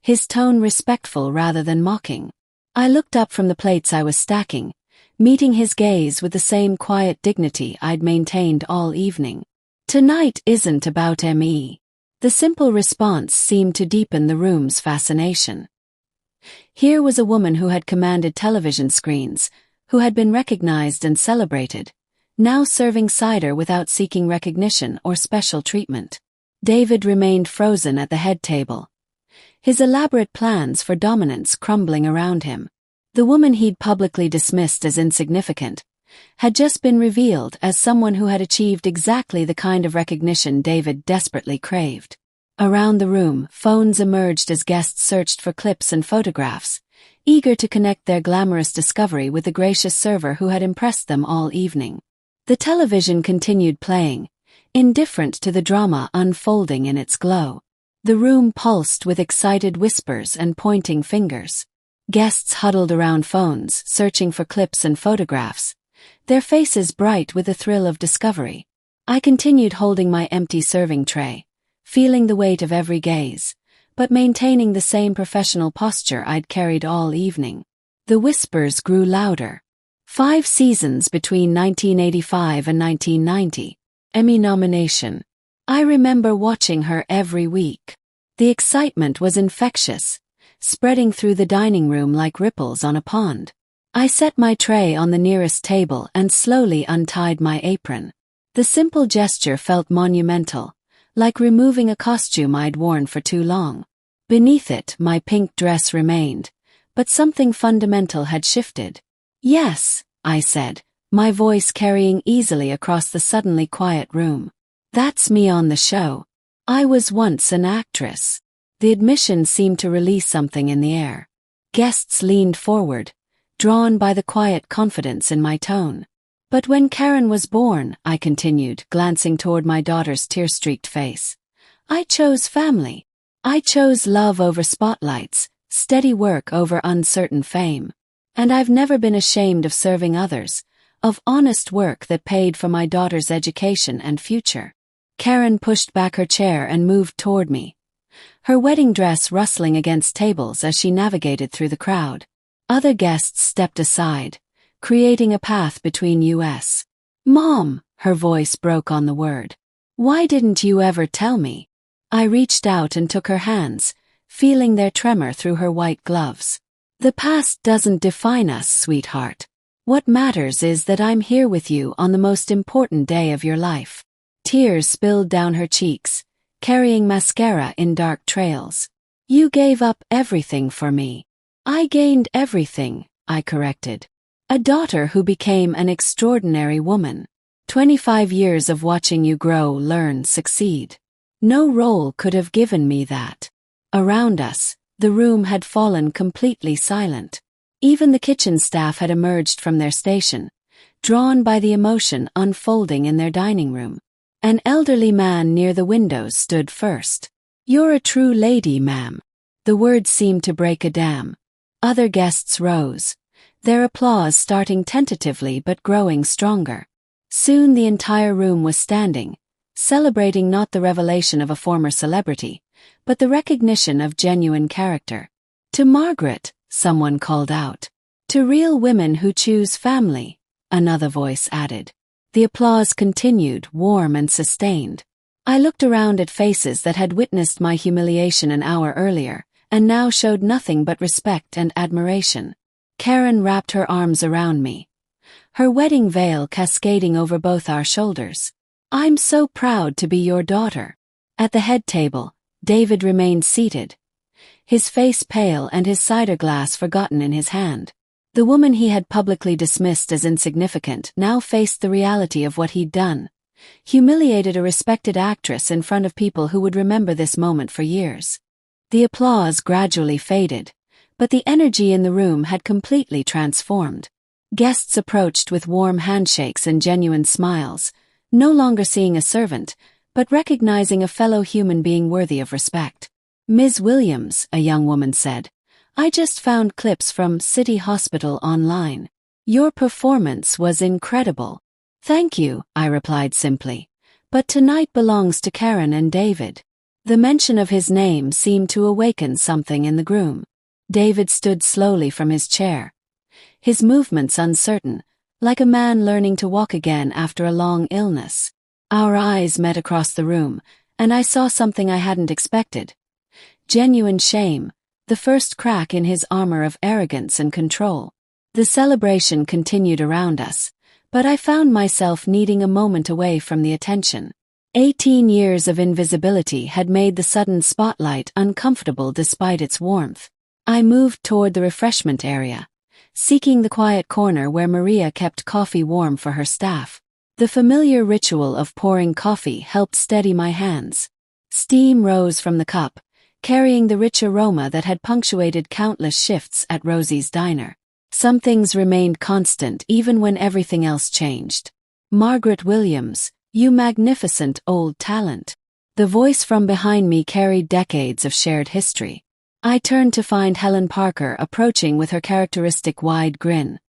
his tone respectful rather than mocking. I looked up from the plates I was stacking, meeting his gaze with the same quiet dignity I'd maintained all evening. "Tonight isn't about me." The simple response seemed to deepen the room's fascination. Here was a woman who had commanded television screens, who had been recognized and celebrated, now serving cider without seeking recognition or special treatment. David remained frozen at the head table, his elaborate plans for dominance crumbling around him. The woman he'd publicly dismissed as insignificant had just been revealed as someone who had achieved exactly the kind of recognition David desperately craved. Around the room, phones emerged as guests searched for clips and photographs, eager to connect their glamorous discovery with the gracious server who had impressed them all evening. The television continued playing, indifferent to the drama unfolding in its glow. The room pulsed with excited whispers and pointing fingers. Guests huddled around phones, searching for clips and photographs, their faces bright with the thrill of discovery. I continued holding my empty serving tray, feeling the weight of every gaze, but maintaining the same professional posture I'd carried all evening. The whispers grew louder. 5 seasons between 1985 and 1990. Emmy nomination. I remember watching her every week. The excitement was infectious, spreading through the dining room like ripples on a pond. I set my tray on the nearest table and slowly untied my apron. The simple gesture felt monumental, like removing a costume I'd worn for too long. Beneath it, my pink dress remained, but something fundamental had shifted. "Yes," I said, my voice carrying easily across the suddenly quiet room. "That's me on the show. I was once an actress." The admission seemed to release something in the air. Guests leaned forward, drawn by the quiet confidence in my tone. "But when Karen was born," I continued, glancing toward my daughter's tear-streaked face, "I chose family. I chose love over spotlights, steady work over uncertain fame. And I've never been ashamed of serving others, of honest work that paid for my daughter's education and future." Karen pushed back her chair and moved toward me, her wedding dress rustling against tables as she navigated through the crowd. Other guests stepped aside, creating a path between us. "Mom," her voice broke on the word. "Why didn't you ever tell me?" I reached out and took her hands, feeling their tremor through her white gloves. "The past doesn't define us, sweetheart. What matters is that I'm here with you on the most important day of your life." Tears spilled down her cheeks, carrying mascara in dark trails. "You gave up everything for me." "I gained everything," I corrected. "A daughter who became an extraordinary woman. 25 years of watching you grow, learn, succeed. No role could have given me that." Around us, the room had fallen completely silent. Even the kitchen staff had emerged from their station, drawn by the emotion unfolding in their dining room. An elderly man near the windows stood first. "You're a true lady, ma'am." The words seemed to break a dam. Other guests rose, their applause starting tentatively but growing stronger. Soon the entire room was standing, celebrating not the revelation of a former celebrity, but the recognition of genuine character. "To Margaret," someone called out. "To real women who choose family," another voice added. The applause continued, warm and sustained. I looked around at faces that had witnessed my humiliation an hour earlier, and now showed nothing but respect and admiration. Karen wrapped her arms around me, her wedding veil cascading over both our shoulders. "I'm so proud to be your daughter." At the head table, David remained seated, his face pale and his cider glass forgotten in his hand. The woman he had publicly dismissed as insignificant now faced the reality of what he'd done, humiliated a respected actress in front of people who would remember this moment for years. The applause gradually faded, but the energy in the room had completely transformed. Guests approached with warm handshakes and genuine smiles, no longer seeing a servant, but recognizing a fellow human being worthy of respect. "Ms. Williams," a young woman said, "I just found clips from City Hospital online. Your performance was incredible." "Thank you," I replied simply, "but tonight belongs to Karen and David." The mention of his name seemed to awaken something in the room. David stood slowly from his chair, his movements uncertain, like a man learning to walk again after a long illness. Our eyes met across the room, and I saw something I hadn't expected. Genuine shame, the first crack in his armor of arrogance and control. The celebration continued around us, but I found myself needing a moment away from the attention. 18 years of invisibility had made the sudden spotlight uncomfortable despite its warmth. I moved toward the refreshment area, seeking the quiet corner where Maria kept coffee warm for her staff. The familiar ritual of pouring coffee helped steady my hands. Steam rose from the cup, carrying the rich aroma that had punctuated countless shifts at Rosie's diner. Some things remained constant even when everything else changed. "Margaret Williams, you magnificent old talent." The voice from behind me carried decades of shared history. I turned to find Helen Parker approaching with her characteristic wide grin,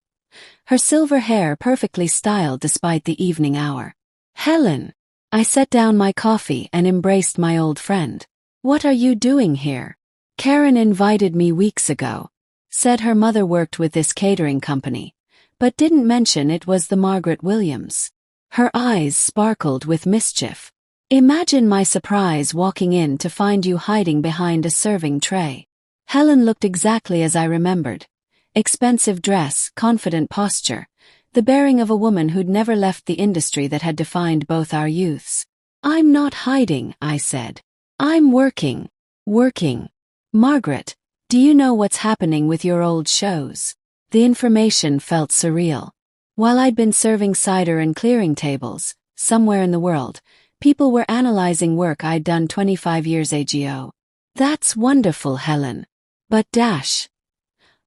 her silver hair perfectly styled despite the evening hour. "Helen!" I set down my coffee and embraced my old friend. "What are you doing here?" "Karen invited me weeks ago. Said her mother worked with this catering company, but didn't mention it was the Margaret Williams." Her eyes sparkled with mischief. "Imagine my surprise walking in to find you hiding behind a serving tray." Helen looked exactly as I remembered. Expensive dress, confident posture, the bearing of a woman who'd never left the industry that had defined both our youths. "I'm not hiding," I said. "I'm working. Working. Margaret, do you know what's happening with your old shows?" The information felt surreal. While I'd been serving cider and clearing tables, somewhere in the world, people were analyzing work I'd done 25 years ago. "That's wonderful, Helen. But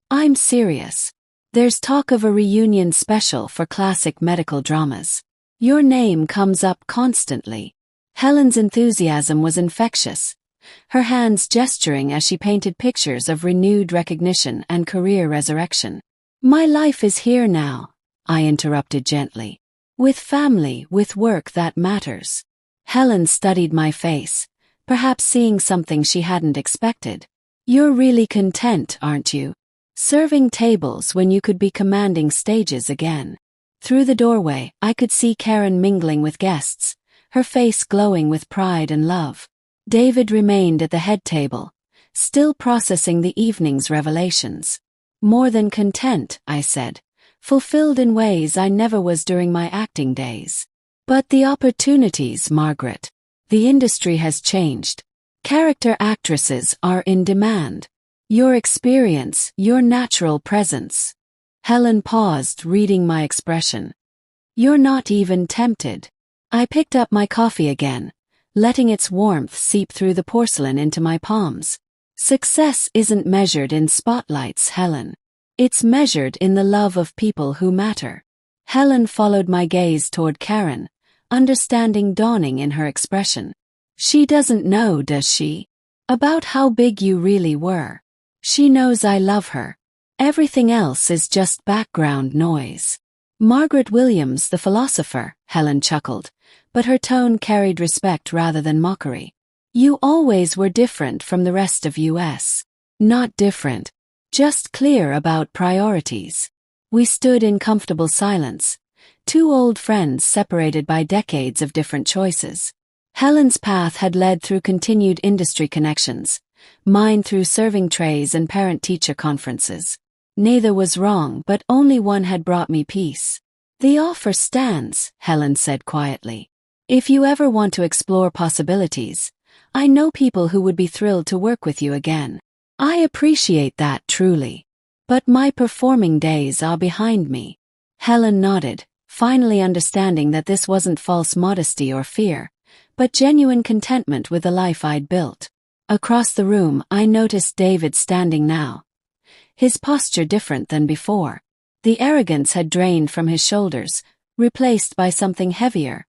I'm serious. There's talk of a reunion special for classic medical dramas. Your name comes up constantly." Helen's enthusiasm was infectious, her hands gesturing as she painted pictures of renewed recognition and career resurrection. "My life is here now," I interrupted gently. "With family, with work that matters." Helen studied my face, perhaps seeing something she hadn't expected. "You're really content, aren't you? Serving tables when you could be commanding stages again." Through the doorway, I could see Karen mingling with guests, her face glowing with pride and love. David remained at the head table, still processing the evening's revelations. "More than content," I said, "fulfilled in ways I never was during my acting days." "But the opportunities, Margaret. The industry has changed. Character actresses are in demand. Your experience, your natural presence." Helen paused, reading my expression. "You're not even tempted." I picked up my coffee again, letting its warmth seep through the porcelain into my palms. "Success isn't measured in spotlights, Helen. It's measured in the love of people who matter." Helen followed my gaze toward Karen, understanding dawning in her expression. "She doesn't know, does she? About how big you really were. She knows I love her. Everything else is just background noise." "Margaret Williams, the philosopher," Helen chuckled, but her tone carried respect rather than mockery. "You always were different from the rest of US. Not different, just clear about priorities." We stood in comfortable silence, two old friends separated by decades of different choices. Helen's path had led through continued industry connections, mine through serving trays and parent-teacher conferences. Neither was wrong, but only one had brought me peace. "The offer stands," Helen said quietly. "If you ever want to explore possibilities, I know people who would be thrilled to work with you again." "I appreciate that truly. But my performing days are behind me." Helen nodded, finally understanding that this wasn't false modesty or fear, but genuine contentment with the life I'd built. Across the room, I noticed David standing now, his posture different than before. The arrogance had drained from his shoulders, replaced by something heavier,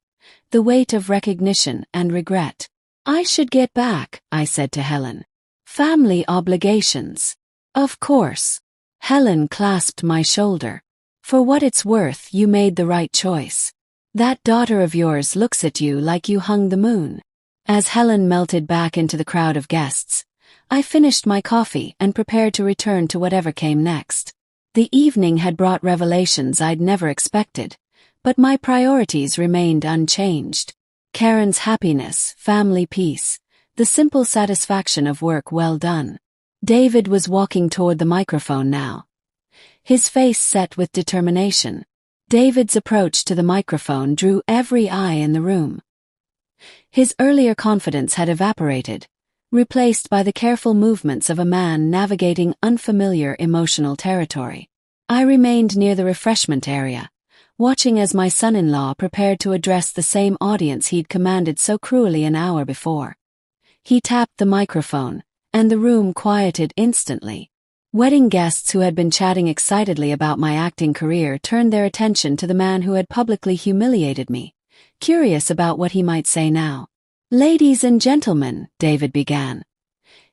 the weight of recognition and regret. "I should get back," I said to Helen. "Family obligations." "Of course." Helen clasped my shoulder. "For what it's worth, you made the right choice. That daughter of yours looks at you like you hung the moon." As Helen melted back into the crowd of guests, I finished my coffee and prepared to return to whatever came next. The evening had brought revelations I'd never expected, but my priorities remained unchanged. Karen's happiness, family peace, the simple satisfaction of work well done. David was walking toward the microphone now, his face set with determination. David's approach to the microphone drew every eye in the room. His earlier confidence had evaporated, replaced by the careful movements of a man navigating unfamiliar emotional territory. I remained near the refreshment area, watching as my son-in-law prepared to address the same audience he'd commanded so cruelly an hour before. He tapped the microphone, and the room quieted instantly. Wedding guests who had been chatting excitedly about my acting career turned their attention to the man who had publicly humiliated me, curious about what he might say now. "Ladies and gentlemen," David began,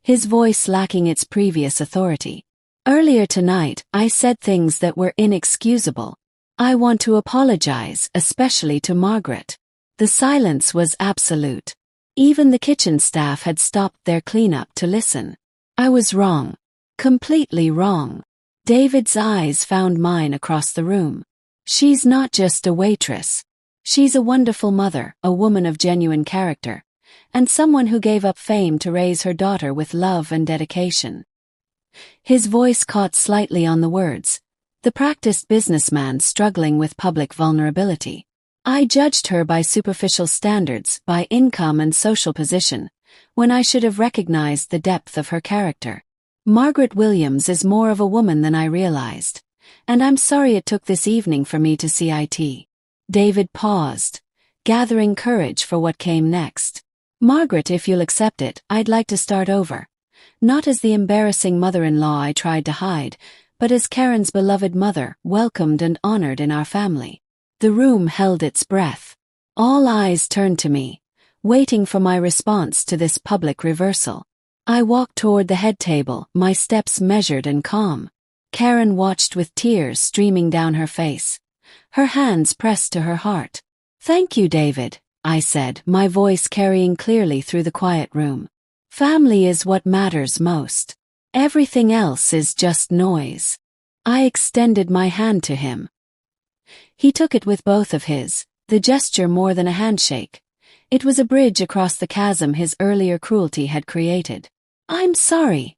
his voice lacking its previous authority. "Earlier tonight, I said things that were inexcusable. I want to apologize, especially to Margaret." The silence was absolute. Even the kitchen staff had stopped their cleanup to listen. I was wrong. Completely wrong. David's eyes found mine across the room. "She's not just a waitress. She's a wonderful mother, a woman of genuine character, and someone who gave up fame to raise her daughter with love and dedication." His voice caught slightly on the words, the practiced businessman struggling with public vulnerability. I judged her by superficial standards, by income and social position, when I should have recognized the depth of her character. Margaret Williams is more of a woman than I realized, and I'm sorry it took this evening for me to see it. David paused, gathering courage for what came next. "Margaret, if you'll accept it, I'd like to start over. Not as the embarrassing mother-in-law I tried to hide, but as Karen's beloved mother, welcomed and honored in our family." The room held its breath. All eyes turned to me, waiting for my response to this public reversal. I walked toward the head table, my steps measured and calm. Karen watched with tears streaming down her face, her hands pressed to her heart. "Thank you, David," I said, my voice carrying clearly through the quiet room. "Family is what matters most. Everything else is just noise." I extended my hand to him. He took it with both of his, the gesture more than a handshake. It was a bridge across the chasm his earlier cruelty had created. "I'm sorry,"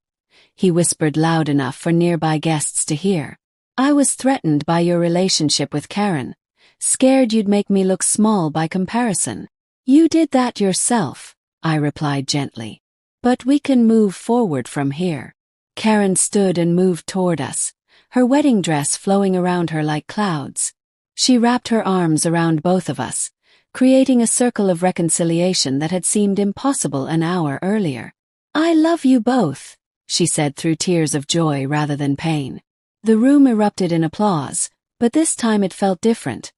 he whispered loud enough for nearby guests to hear. "I was threatened by your relationship with Karen, scared you'd make me look small by comparison." "You did that yourself," I replied gently. "But we can move forward from here." Karen stood and moved toward us, her wedding dress flowing around her like clouds. She wrapped her arms around both of us, creating a circle of reconciliation that had seemed impossible an hour earlier. "I love you both," she said through tears of joy rather than pain. The room erupted in applause, but this time it felt different.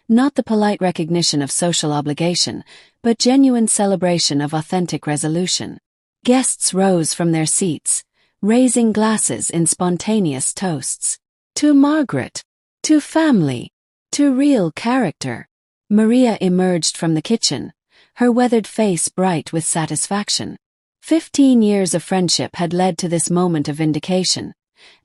Not the polite recognition of social obligation, but genuine celebration of authentic resolution. Guests rose from their seats, raising glasses in spontaneous toasts. "To Margaret. To family. To real character." Maria emerged from the kitchen, her weathered face bright with satisfaction. 15 years of friendship had led to this moment of vindication,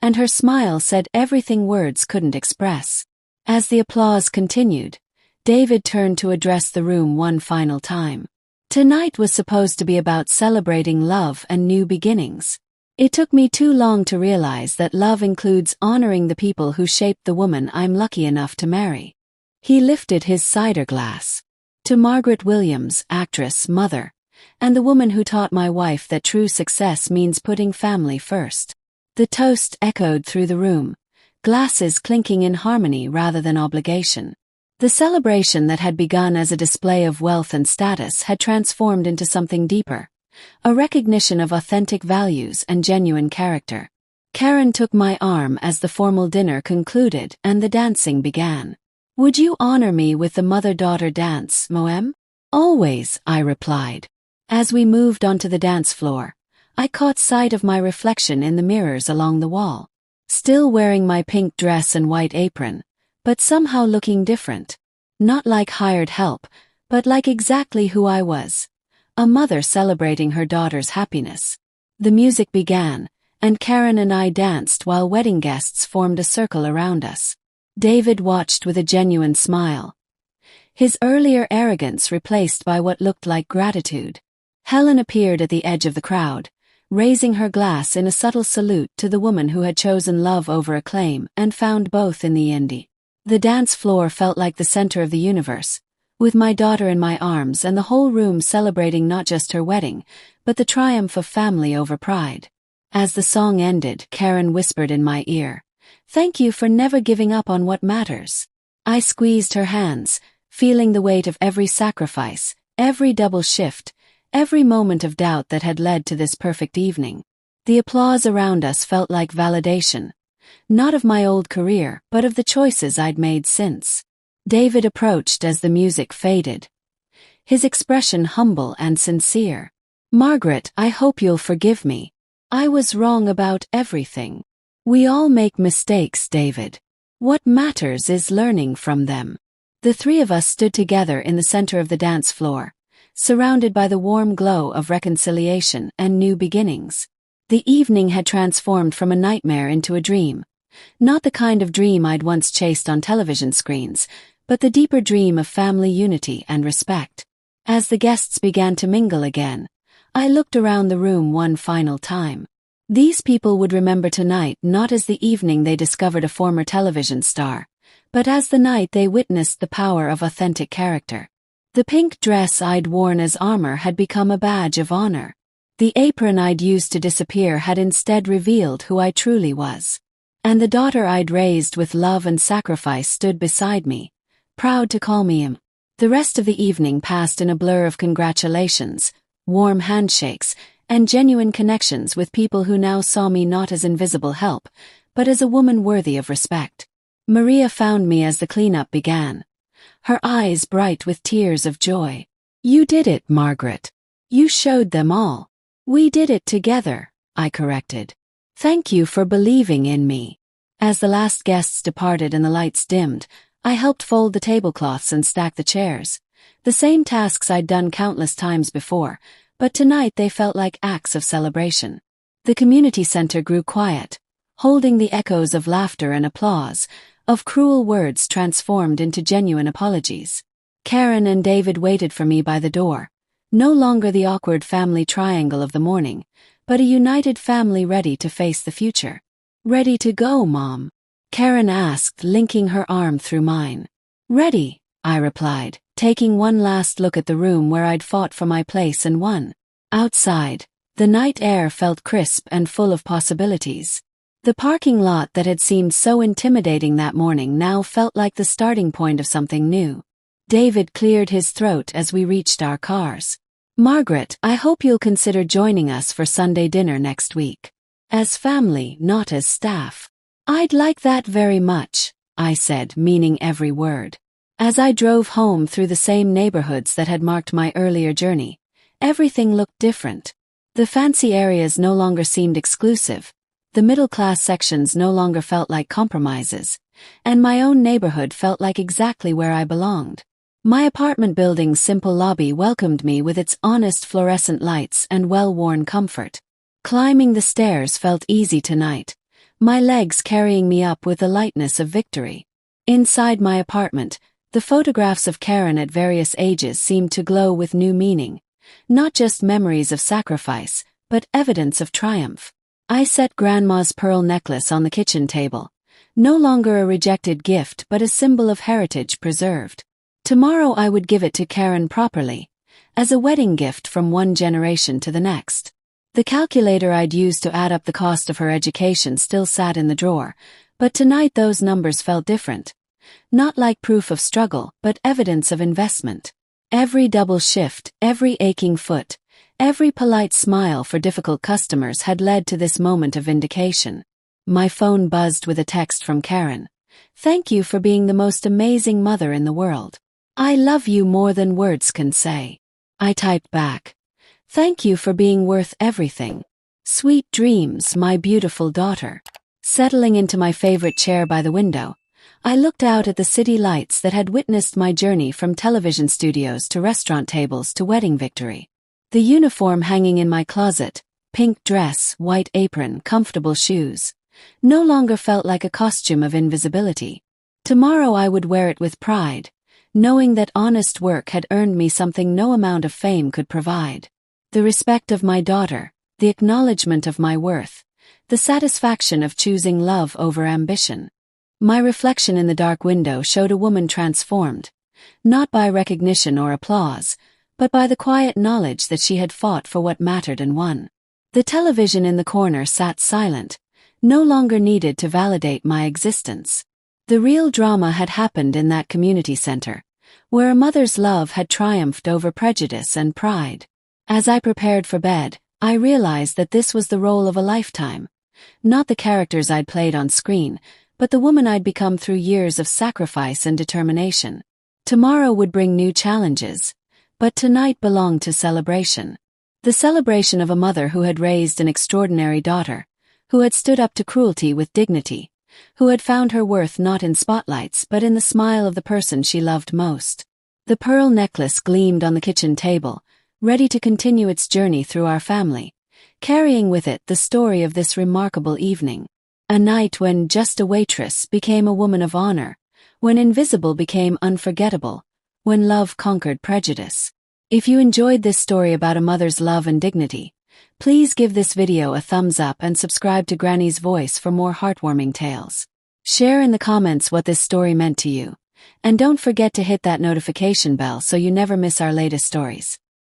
and her smile said everything words couldn't express. As the applause continued, David turned to address the room one final time. Tonight was supposed to be about celebrating love and new beginnings. It took me too long to realize that love includes honoring the people who shaped the woman I'm lucky enough to marry. He lifted his cider glass. "To Margaret Williams, actress, mother, and the woman who taught my wife that true success means putting family first." The toast echoed through the room, glasses clinking in harmony rather than obligation. The celebration that had begun as a display of wealth and status had transformed into something deeper, a recognition of authentic values and genuine character. Karen took my arm as the formal dinner concluded and the dancing began. "Would you honor me with the mother-daughter dance, Moem?" "Always," I replied. As we moved onto the dance floor, I caught sight of my reflection in the mirrors along the wall. Still wearing my pink dress and white apron, but somehow looking different. Not like hired help, but like exactly who I was. A mother celebrating her daughter's happiness. The music began, and Karen and I danced while wedding guests formed a circle around us. David watched with a genuine smile, his earlier arrogance replaced by what looked like gratitude. Helen appeared at the edge of the crowd, raising her glass in a subtle salute to the woman who had chosen love over acclaim and found both in the indie. The dance floor felt like the center of the universe, with my daughter in my arms and the whole room celebrating not just her wedding, but the triumph of family over pride. As the song ended, Karen whispered in my ear, "Thank you for never giving up on what matters." I squeezed her hands, feeling the weight of every sacrifice, every double shift, every moment of doubt that had led to this perfect evening. The applause around us felt like validation, not of my old career, but of the choices I'd made since. David approached as the music faded, his expression humble and sincere. "Margaret, I hope you'll forgive me. I was wrong about everything. We all make mistakes, David. What matters is learning from them." The three of us stood together in the center of the dance floor, surrounded by the warm glow of reconciliation and new beginnings. The evening had transformed from a nightmare into a dream. Not the kind of dream I'd once chased on television screens, but the deeper dream of family unity and respect. As the guests began to mingle again, I looked around the room one final time. These people would remember tonight not as the evening they discovered a former television star, but as the night they witnessed the power of authentic character. The pink dress I'd worn as armor had become a badge of honor. The apron I'd used to disappear had instead revealed who I truly was. And the daughter I'd raised with love and sacrifice stood beside me, proud to call me him. The rest of the evening passed in a blur of congratulations, warm handshakes, and genuine connections with people who now saw me not as invisible help, but as a woman worthy of respect. Maria found me as the cleanup began, her eyes bright with tears of joy. "You did it, Margaret. You showed them all." "We did it together," I corrected. "Thank you for believing in me." As the last guests departed and the lights dimmed, I helped fold the tablecloths and stack the chairs. The same tasks I'd done countless times before, but tonight they felt like acts of celebration. The community center grew quiet, holding the echoes of laughter and applause, of cruel words transformed into genuine apologies. Karen and David waited for me by the door, no longer the awkward family triangle of the morning, but a united family ready to face the future. "Ready to go, Mom?" Karen asked, linking her arm through mine. "Ready," I replied, taking one last look at the room where I'd fought for my place and won. Outside, the night air felt crisp and full of possibilities. The parking lot that had seemed so intimidating that morning now felt like the starting point of something new. David cleared his throat as we reached our cars. "Margaret, I hope you'll consider joining us for Sunday dinner next week. As family, not as staff." "I'd like that very much," I said, meaning every word. As I drove home through the same neighborhoods that had marked my earlier journey, everything looked different. The fancy areas no longer seemed exclusive, the middle-class sections no longer felt like compromises, and my own neighborhood felt like exactly where I belonged. My apartment building's simple lobby welcomed me with its honest fluorescent lights and well-worn comfort. Climbing the stairs felt easy tonight, my legs carrying me up with the lightness of victory. Inside my apartment, the photographs of Karen at various ages seemed to glow with new meaning, not just memories of sacrifice, but evidence of triumph. I set Grandma's pearl necklace on the kitchen table, no longer a rejected gift but a symbol of heritage preserved. Tomorrow I would give it to Karen properly, as a wedding gift from one generation to the next. The calculator I'd used to add up the cost of her education still sat in the drawer, but tonight those numbers felt different. Not like proof of struggle, but evidence of investment. Every double shift, every aching foot, every polite smile for difficult customers had led to this moment of vindication. My phone buzzed with a text from Karen. "Thank you for being the most amazing mother in the world. I love you more than words can say." I typed back, "Thank you for being worth everything. Sweet dreams, my beautiful daughter." Settling into my favorite chair by the window, I looked out at the city lights that had witnessed my journey from television studios to restaurant tables to wedding victory. The uniform hanging in my closet, pink dress, white apron, comfortable shoes, no longer felt like a costume of invisibility. Tomorrow I would wear it with pride, knowing that honest work had earned me something no amount of fame could provide. The respect of my daughter, the acknowledgement of my worth, the satisfaction of choosing love over ambition. My reflection in the dark window showed a woman transformed, not by recognition or applause, but by the quiet knowledge that she had fought for what mattered and won. The television in the corner sat silent, no longer needed to validate my existence. The real drama had happened in that community center, where a mother's love had triumphed over prejudice and pride. As I prepared for bed, I realized that this was the role of a lifetime. Not the characters I'd played on screen, but the woman I'd become through years of sacrifice and determination. Tomorrow would bring new challenges, but tonight belonged to celebration. The celebration of a mother who had raised an extraordinary daughter, who had stood up to cruelty with dignity, who had found her worth not in spotlights but in the smile of the person she loved most. The pearl necklace gleamed on the kitchen table, ready to continue its journey through our family, carrying with it the story of this remarkable evening. A night when just a waitress became a woman of honor, when invisible became unforgettable, when love conquered prejudice. If you enjoyed this story about a mother's love and dignity, please give this video a thumbs up and subscribe to Granny's Voice for more heartwarming tales. Share in the comments what this story meant to you, and don't forget to hit that notification bell so you never miss our latest stories.